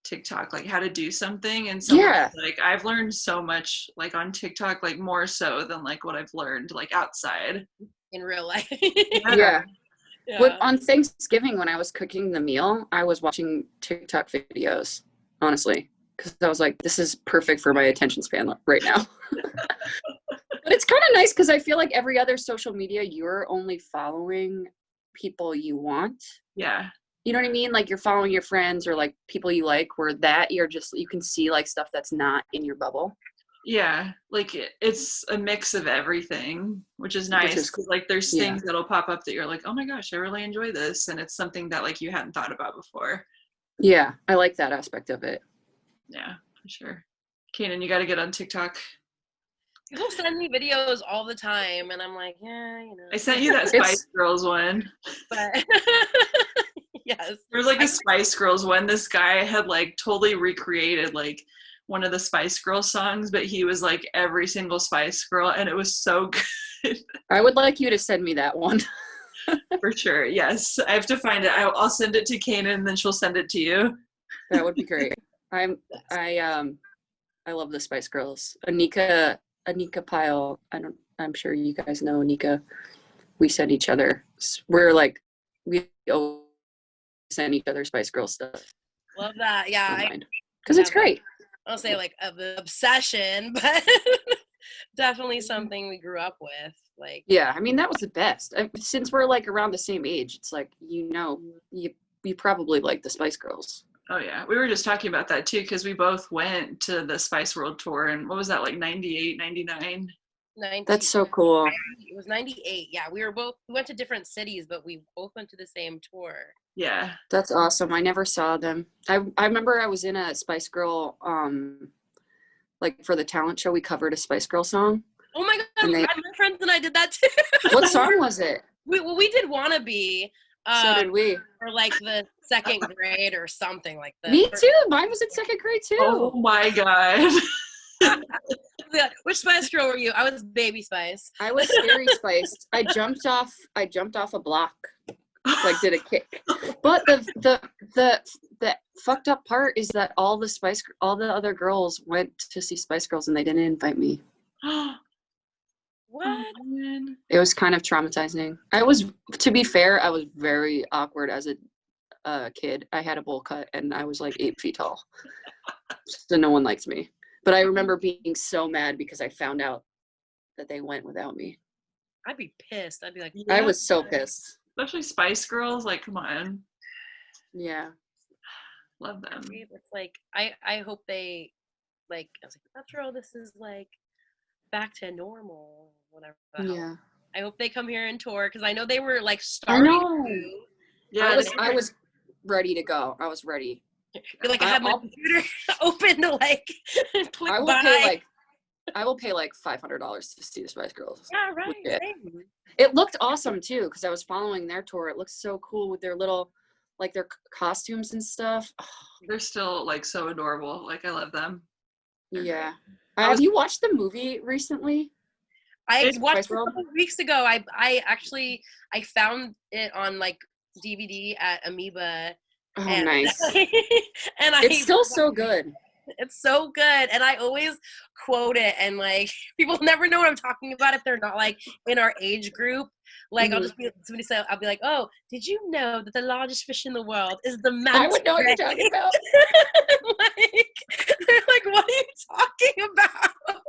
TikTok, like how to do something. And so like I've learned so much like on TikTok, like more so than like what I've learned like outside. In real life. Yeah. On Thanksgiving when I was cooking the meal, I was watching TikTok videos, honestly. Because I was like, this is perfect for my attention span right now. But it's kind of nice because I feel like every other social media, you're only following people you want. Yeah. You know what I mean? Like you're following your friends or like people you like, where that you can see like stuff that's not in your bubble. Yeah. Like it's a mix of everything, which is nice. Because like there's things that'll pop up that you're like, oh my gosh, I really enjoy this. And it's something that like you hadn't thought about before. Yeah. I like that aspect of it. Yeah, for sure. Kanan, you got to get on TikTok. People send me videos all the time, and I'm like, yeah, you know. I sent you that Spice Girls one. But yes. There was like a Spice Girls one. This guy had like totally recreated like one of the Spice Girls songs, but he was like every single Spice Girl, and it was so good. I would like you to send me that one. For sure. Yes. I have to find it. I'll send it to Kanan and then she'll send it to you. That would be great. I love the Spice Girls. Anika Pyle. I'm sure you guys know Anika. We send each other. We're like, we always send each other Spice Girl stuff. Love that. Yeah. Because it's great. I don't say like of the obsession, but definitely something we grew up with. Like, yeah, I mean, that was the best. Since we're like around the same age, it's like, you probably like the Spice Girls. Oh yeah, we were just talking about that too because we both went to the Spice World tour, and what was that, like 98, 99? That's so cool. It was 98. Yeah, we went to different cities, but we both went to the same tour. Yeah, that's awesome. I never saw them. I remember I was in a Spice Girl like for the talent show. We covered a Spice Girl song. Oh my god, my friends and I did that too. What song was it? We did Wannabe. So did we. Or like the second grade or something like that. Me too. Mine was in second grade too. Oh my god. Which Spice Girl were you? I was Baby Spice. I was Scary Spice. I jumped off a block. Like did a kick. But the fucked up part is that all the other girls went to see Spice Girls and they didn't invite me. What? It was kind of traumatizing. To be fair, I was very awkward as a kid. I had a bowl cut and I was like 8 feet tall. So no one liked me. But I remember being so mad because I found out that they went without me. I'd be pissed. I'd be like, I was so pissed. Especially Spice Girls, like, come on. Yeah. Love them. It's like, I hope they, like, I was like, Metro, this is like back to normal, whatever. Yeah. I hope they come here and tour because I know they were like starting to. Yeah, I was ready to go. I was ready. Like I had my computer open to like click I will pay like $500 to see the Spice Girls. Yeah, right. It looked awesome too because I was following their tour. It looked so cool with their little, like their costumes and stuff. Oh. They're still like so adorable. Like I love them. Yeah. Have you watched the movie recently? I watched it a couple weeks ago. I actually found it on like DVD at Amoeba. Oh, nice. And it's still so good. It's so good. And I always quote it and like people never know what I'm talking about if they're not like in our age group. Like I'll just be I'll be like, oh, did you know that the largest fish in the world is the manta ray? I would know what you're talking about. They're like, what are you talking about?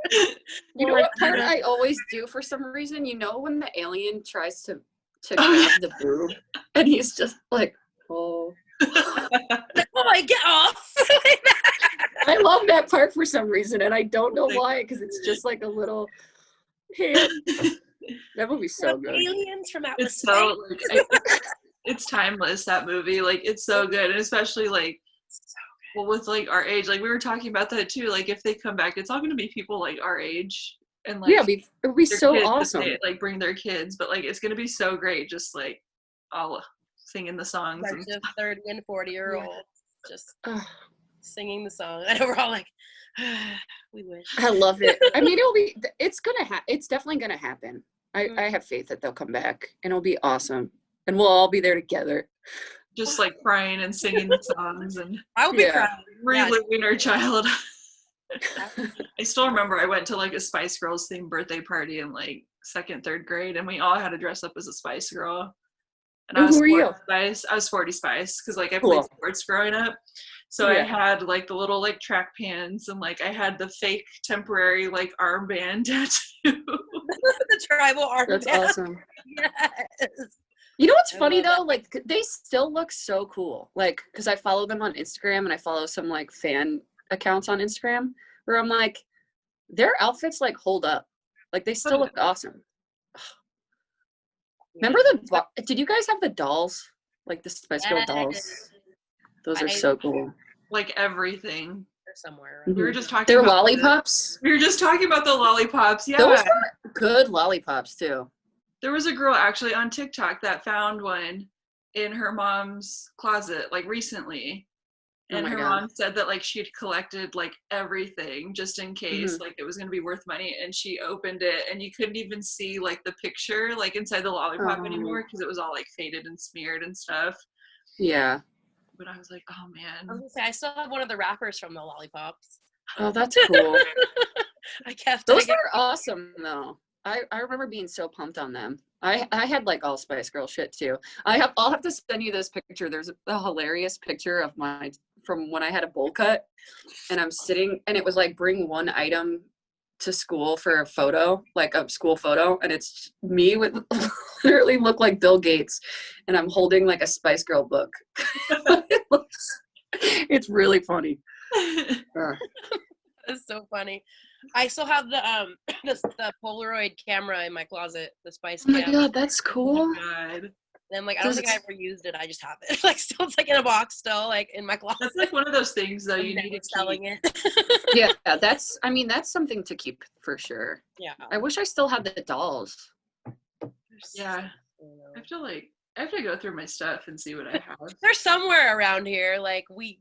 You know what part I always do for some reason? You know when the alien tries to grab the boob and he's just like, oh. Oh my, get off. I love that part for some reason and I don't know why because it's just like a little hand. That movie's so good. Aliens from outer space. It's timeless, that movie. Like it's so good. And especially like with like our age, like we were talking about that too. Like if they come back, it's all gonna be people like our age and like it'd be so awesome. They, like bring their kids, but like it's gonna be so great just like all singing the songs. And 30 and 40-year-olds just singing the song. And we're all like, we wish. I love it. I mean, it's definitely gonna happen. I have faith that they'll come back and it'll be awesome. And we'll all be there together. Just like crying and singing the songs and I will be crying. Reliving our child. I still remember I went to like a Spice Girls themed birthday party in like 2nd, 3rd grade and we all had to dress up as a Spice Girl. And I was 40 Spice. I was 40 Spice because like I played sports growing up. So I had like the little like track pants and like I had the fake temporary like armband tattoo. The tribal armband. That's awesome. Yes. You know what's funny though? Like they still look so cool. Like because I follow them on Instagram and I follow some like fan accounts on Instagram where I'm like, their outfits like hold up. Like they still look awesome. Remember did you guys have the dolls? Like the Spice Girl dolls? Those are so cool. Like everything. They're somewhere. Mm-hmm. We were just talking They're about lollipops? We were just talking about the lollipops. Yeah. Those were good lollipops too. There was a girl actually on TikTok that found one in her mom's closet like recently. And my her God. mom said that like she had collected like everything just in case like it was going to be worth money, and she opened it and you couldn't even see like the picture like inside the lollipop anymore because it was all like faded and smeared and stuff. Yeah. But I was like, oh I was man. gonna say I still have one of the wrappers from the lollipops. Oh, that's cool. I kept Those it. were awesome though. I remember being so pumped on them. I had like all Spice Girl shit too. I'll have to send you this picture. There's a hilarious picture of from when I had a bowl cut, and I'm sitting, and it was like bring one item to school for a photo, like a school photo, and it's me with literally look like Bill Gates, and I'm holding like a Spice Girl book. It's really funny. It's so funny. I still have the the Polaroid camera in my closet, the Spice Oh my cam. God, that's cool. Oh my God. And like I don't think I ever used it. I just have it. Like still it's like in a box still, like in my closet. That's like one of those things though I'm you need never to selling keep. it. Yeah, that's something to keep for sure. Yeah. I wish I still had the dolls. Yeah. I have to go through my stuff and see what I have. They're somewhere around here. Like I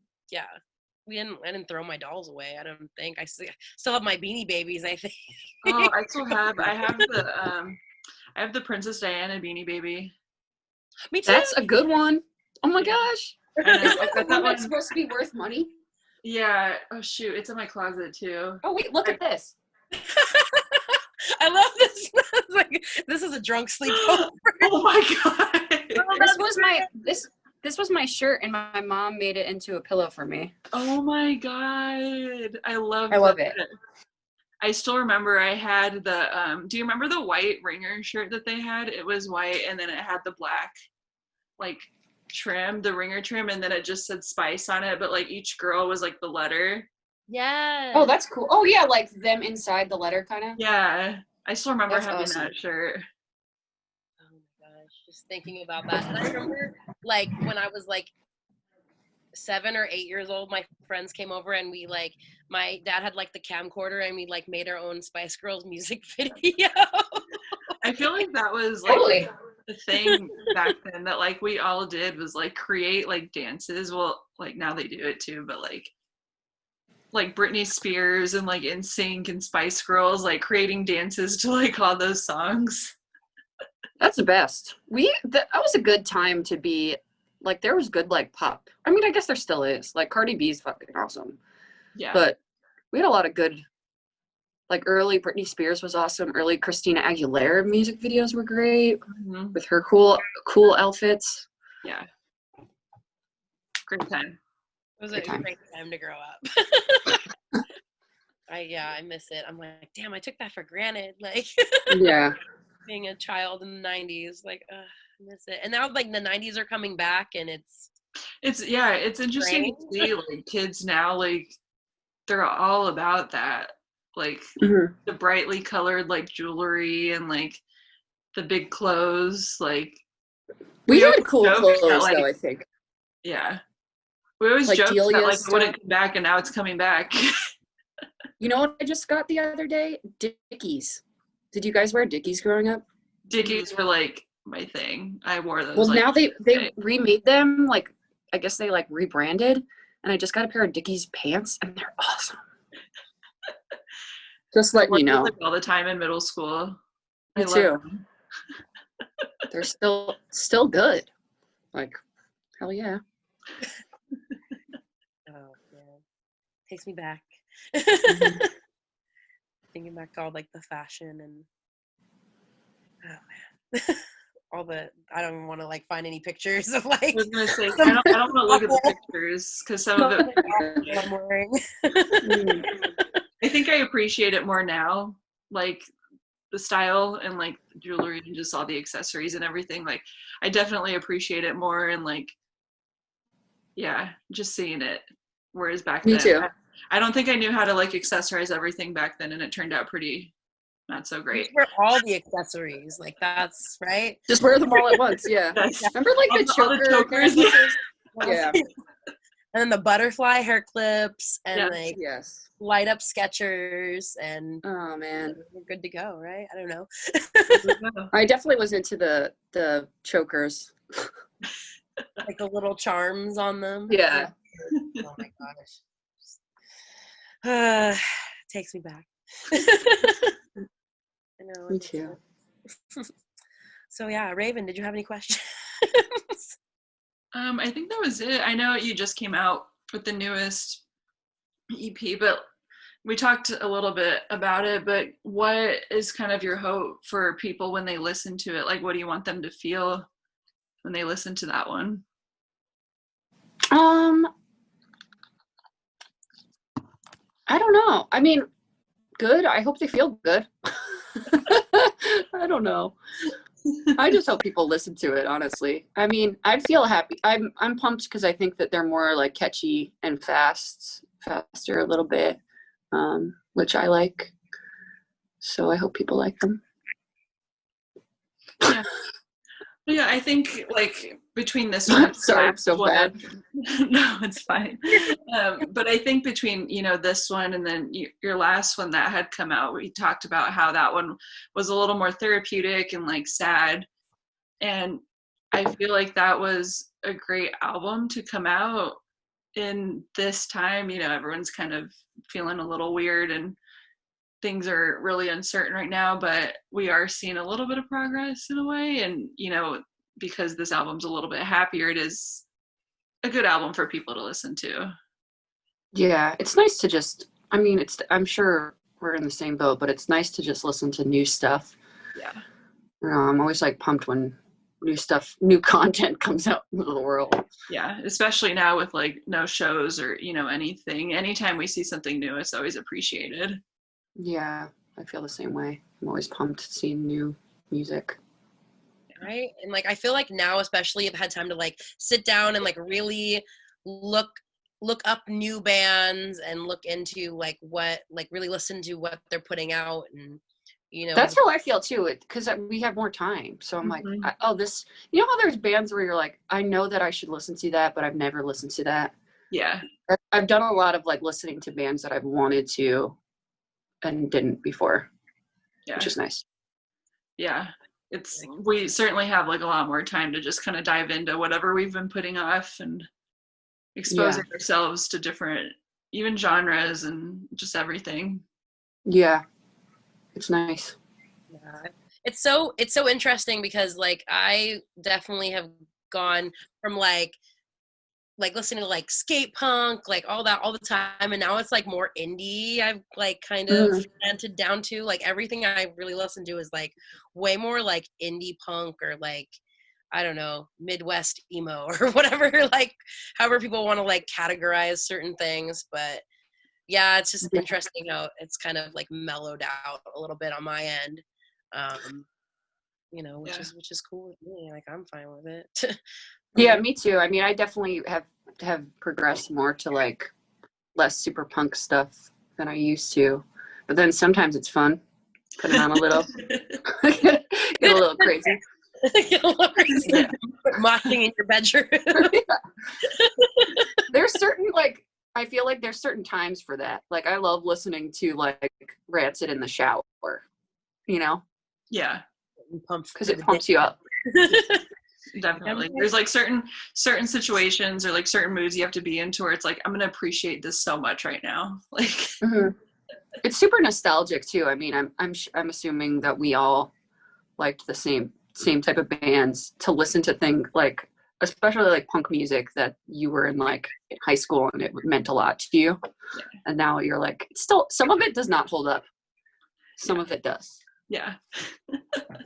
didn't throw my dolls away. I don't think. I still have my Beanie Babies, I think. Oh, I have the Princess Diana Beanie Baby. Me too. That's a good one. Oh my gosh. I know. Isn't that the one that's supposed to be worth money? Yeah. Oh shoot, it's in my closet too. Oh wait, look at this. I love this. Like this is a drunk sleepover. Oh my God. This was my shirt, and my mom made it into a pillow for me. Oh my God. I love it. I still remember I had the do you remember the white ringer shirt that they had? It was white and then it had the black like trim, the ringer trim, and then it just said Spice on it, but like each girl was like the letter. Yeah. Oh, that's cool. Oh yeah, like them inside the letter kind of. Yeah. I still remember That's having awesome. that shirt. Oh my gosh, just thinking about that. And I remember like when I was like 7 or 8 years old, my friends came over and we like my dad had like the camcorder and we like made our own Spice Girls music video. I feel like that was like Totally. the thing back then that like we all did was like create like dances. Well, like now they do it too, but like Britney Spears and like NSYNC and Spice Girls like creating dances to like all those songs. That's the best. That was a good time to be like, there was good like pop. I mean, I guess there still is. Like Cardi B's fucking awesome. Yeah. But we had a lot of good, like early Britney Spears was awesome. Early Christina Aguilera music videos were great with her cool outfits. Yeah. Great time. It was a great time to grow up. I miss it. I'm like, damn, I took that for granted. Like, Yeah. being a child in the 90s, like, I miss it. And now, like, the 90s are coming back, and it's interesting to see like kids now, like they're all about that, like the brightly colored like jewelry and like the big clothes. Like we had cool clothes that, like, though, I think. Yeah. We always Like joke that Delia like it wouldn't come back, and now it's coming back. You know what I just got the other day? Dickies. Did you guys wear Dickies growing up? Dickies were like my thing. I wore those. Well, like, now they remade them. Like, I guess they like rebranded, and I just got a pair of Dickies pants, and they're awesome. Just letting you know. Like, all the time in middle school. Me too. They're still good. Like, hell yeah. Oh man, takes me back. Thinking back to all like the fashion and oh man, all the I don't even want to like find any pictures of like. I was gonna say I don't want to look at the pictures because some of it. I'm wearing. I think I appreciate it more now, like the style and like the jewelry and just all the accessories and everything. Like I definitely appreciate it more and like yeah, just seeing it. Whereas back then, Me too. I don't think I knew how to like accessorize everything back then, and it turned out pretty not so great. Wear all the accessories, like that's right. Just wear them all at once, yeah. Yes. Remember like the chokers? Yeah. And then the butterfly hair clips and Yes. like Yes. light up Skechers and Oh man. we're good to go, right? I don't know. I definitely was into the chokers. Like the little charms on them. Yeah. Oh my gosh. Takes me back. I know. Me too. So yeah, Raven, did you have any questions? I think that was it. I know you just came out with the newest EP, but we talked a little bit about it, but what is kind of your hope for people when they listen to it? Like, what do you want them to feel when they listen to that one? I don't know. I mean, good. I hope they feel good. I don't know. I just hope people listen to it, honestly. I mean, I feel happy. I'm pumped because I think that they're more like catchy and faster a little bit, which I like. So I hope people like them. Yeah. Yeah, I think like between this one, sorry, I'm so bad. No, it's fine. But I think between this one and then your last one that had come out, we talked about how that one was a little more therapeutic and like sad, and I feel like that was a great album to come out in this time. Everyone's kind of feeling a little weird and things are really uncertain right now, but we are seeing a little bit of progress in a way. And, because this album's a little bit happier, it is a good album for people to listen to. Yeah, it's nice to just, I'm sure we're in the same boat, but it's nice to just listen to new stuff. Yeah. I'm always like pumped when new content comes out into the world. Yeah, especially now with like no shows or, anything. Anytime we see something new, it's always appreciated. Yeah, I feel the same way. I'm always pumped seeing new music. Right? And like I feel like now especially I've had time to like sit down and like really look up new bands and look into like what like really listen to what they're putting out, and that's how I feel too, because we have more time. So I'm like, how there's bands where you're like, I know that I should listen to that, but I've never listened to that. Yeah. I've done a lot of like listening to bands that I've wanted to and didn't before, which is nice. Yeah, we certainly have like a lot more time to just kind of dive into whatever we've been putting off and exposing ourselves to different even genres and just everything. Yeah, it's nice. Yeah. It's so interesting because like I definitely have gone from like listening to like skate punk, like all that all the time, and now it's like more indie. I've like kind of slanted down to like everything I really listen to is like way more like indie punk or like I don't know, Midwest emo or whatever, like however people want to like categorize certain things. But yeah, it's just interesting how it's kind of like mellowed out a little bit on my end. Which is cool with me. Like I'm fine with it. Yeah, me too. I mean, I definitely have progressed more to like less super punk stuff than I used to. But then sometimes it's fun. Put it on a little. Get a little crazy. Get a little crazy. Yeah. Moshing in your bedroom. There's certain like I feel like there's certain times for that. Like I love listening to like Rancid in the shower. Yeah. Because it pumps you up. Definitely. There's like certain situations or like certain moods you have to be into where it's like I'm gonna appreciate this so much right now. Like it's super nostalgic too. I mean, I'm assuming that we all liked the same type of bands to listen to things like, especially like punk music that you were in like in high school and it meant a lot to you. Yeah. And now you're like, still some of it does not hold up. Some of it does. Yeah.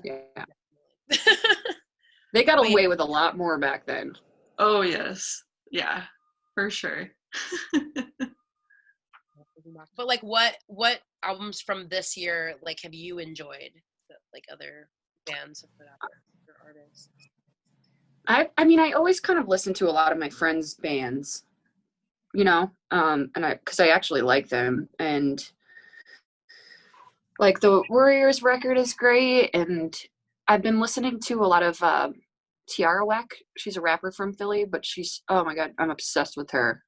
Yeah. They got away with a lot more back then. Oh, yes. Yeah, for sure. But like what albums from this year like have you enjoyed that like other bands have put out or artists? I mean, I always kind of listen to a lot of my friends' bands, and because I actually like them, and like the Warriors record is great, and I've been listening to a lot of Tiara Wack. She's a rapper from Philly, but oh my God, I'm obsessed with her.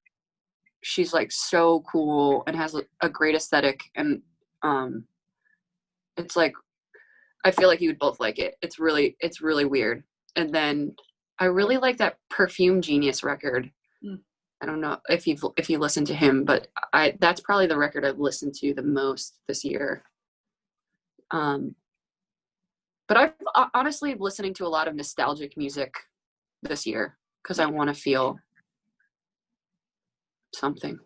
She's like so cool and has a great aesthetic, and it's like I feel like you would both like it. It's really weird. And then I really like that Perfume Genius record. I don't know if you listen to him, but that's probably the record I've listened to the most this year. But I've honestly listening to a lot of nostalgic music this year because I want to feel something.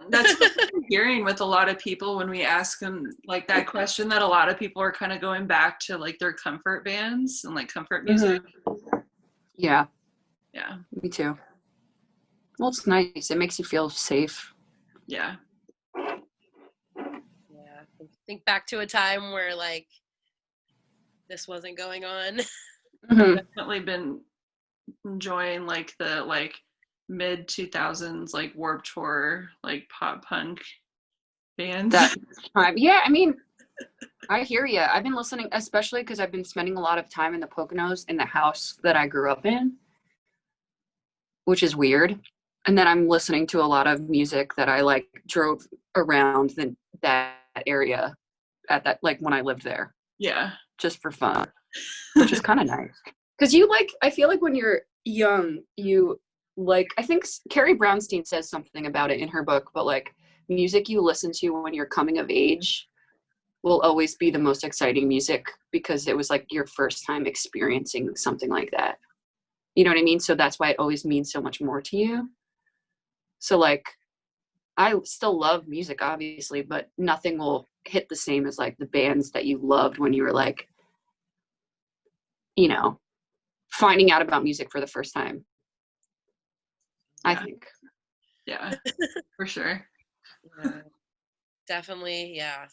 That's what I'm hearing with a lot of people when we ask them like that question, that a lot of people are kind of going back to like their comfort bands and like comfort music. Yeah. Yeah. Me too. Well, it's nice. It makes you feel safe. Yeah. Yeah. Think back to a time where like this wasn't going on. I've definitely been enjoying like the like mid 2000s like Warped Tour like pop punk bands. That time. Yeah, I mean, I hear you. I've been listening, especially because I've been spending a lot of time in the Poconos in the house that I grew up in, which is weird. And then I'm listening to a lot of music that I like drove around that area at that, like when I lived there. Yeah. Just for fun, which is kind of nice. Because I feel like when you're young, I think Carrie Brownstein says something about it in her book, but like music you listen to when you're coming of age will always be the most exciting music because it was like your first time experiencing something like that. You know what I mean? So that's why it always means so much more to you. So like, I still love music, obviously, but nothing will hit the same as like the bands that you loved when you were like, you know, finding out about music for the first time. Yeah. I think. Yeah, for sure. Yeah, definitely. Yeah.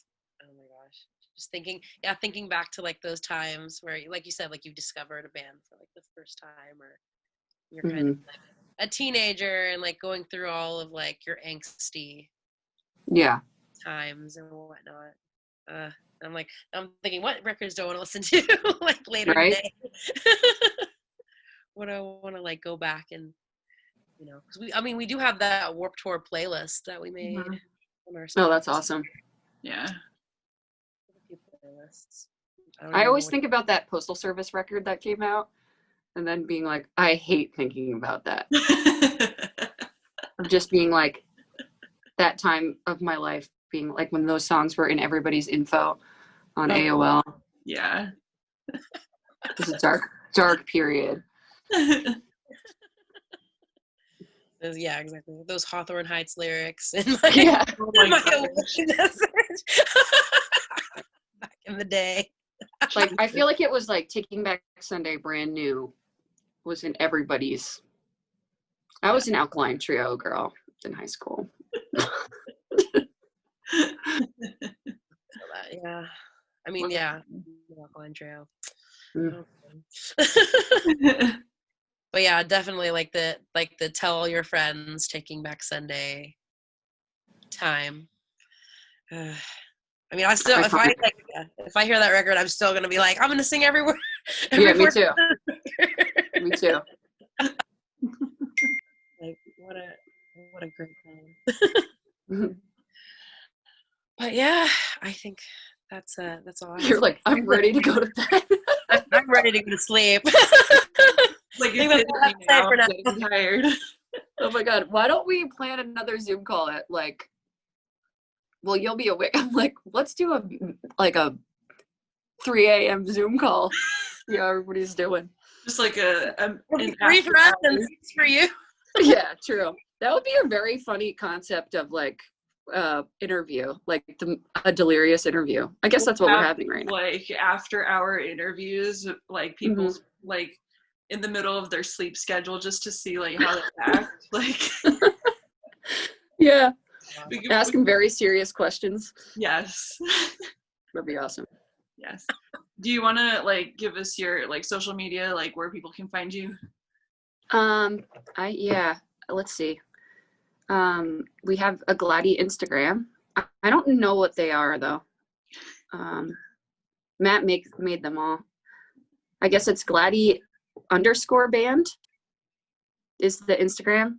Oh my gosh. Just thinking back to like those times where, like you said, like you discovered a band for like the first time, or you're kind of like a teenager and like going through all of like your angsty times and whatnot. I'm thinking, what records do I want to listen to like later today? What do I want to like go back and, you know, because we do have that Warped Tour playlist that we made on our Oh, that's awesome. Yeah. Playlists. I always think about that Postal Service record that came out and then being like, I hate thinking about that. Of just being like, that time of my life being like when those songs were in everybody's info on AOL. Yeah. It was a dark period. Yeah, exactly. Those Hawthorne Heights lyrics in my, message back in the day. Like, I feel like it was like Taking Back Sunday, brand new, was in everybody's. I was an Alkaline Trio girl in high school. Yeah. I mean, yeah. Alkaline Trio. But yeah, definitely like the tell all your friends Taking Back Sunday time. I mean, I still if I hear that record, I'm still gonna be like, I'm gonna sing every word. Yeah, me too. Me too. Like what a great time. But yeah, I think that's all. You're like, I'm ready to go to bed. I'm ready to go to sleep. Like I'm tired. Oh my god, why don't we plan another Zoom call at like, well, you'll be awake. I'm like, let's do a 3 a.m. Zoom call. Yeah, everybody's doing. Just like an 3 for us and 6 for you. Yeah, true. That would be a very funny concept of like interview, like a delirious interview. I guess that's what we're having right now. Like after hour interviews, like people like in the middle of their sleep schedule just to see like how they act. Like yeah. Ask them very serious questions. Yes. That'd be awesome. Yes. Do you want to like give us your like social media, like where people can find you? Let's see. We have a Gladie Instagram. I don't know what they are though. Matt made them all. I guess it's Gladie_band is the Instagram.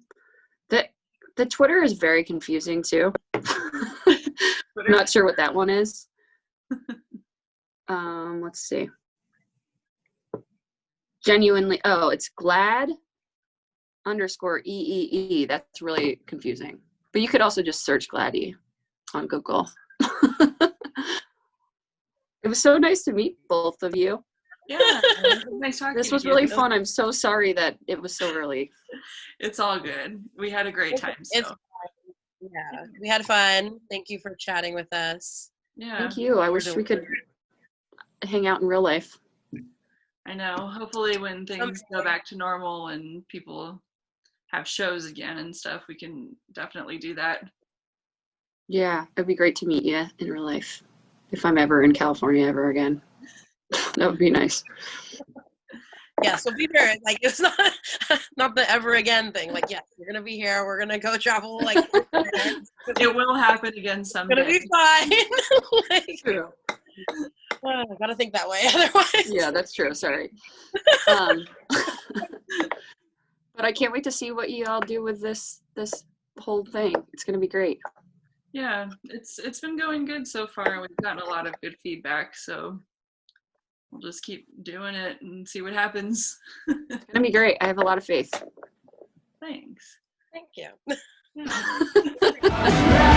The Twitter is very confusing too. Not sure what that one is. Let's see. Genuinely, it's Glad _EEE. That's really confusing. But you could also just search Gladie on Google. It was so nice to meet both of you. Yeah, nice talking This to was you. really fun. I'm so sorry that it was so early. It's all good. We had a great time. So. Yeah, we had fun. Thank you for chatting with us. Yeah. Thank you. I wish we could hang out in real life. I know. Hopefully when things go back to normal and people have shows again and stuff, we can definitely do that. Yeah, it'd be great to meet you in real life. If I'm ever in California ever again. That would be nice. Yeah, so be there. Like, it's not the ever again thing. Like, yes, we're gonna be here. We're gonna go travel. Like, it will happen again someday. It's gonna be fine. Like, True. I gotta think that way. Otherwise, yeah, that's true. Sorry. But I can't wait to see what you all do with this whole thing. It's gonna be great. Yeah, it's been going good so far. We've gotten a lot of good feedback, so we'll just keep doing it and see what happens. It's gonna be great. I have a lot of faith. Thanks. thank you. Yeah.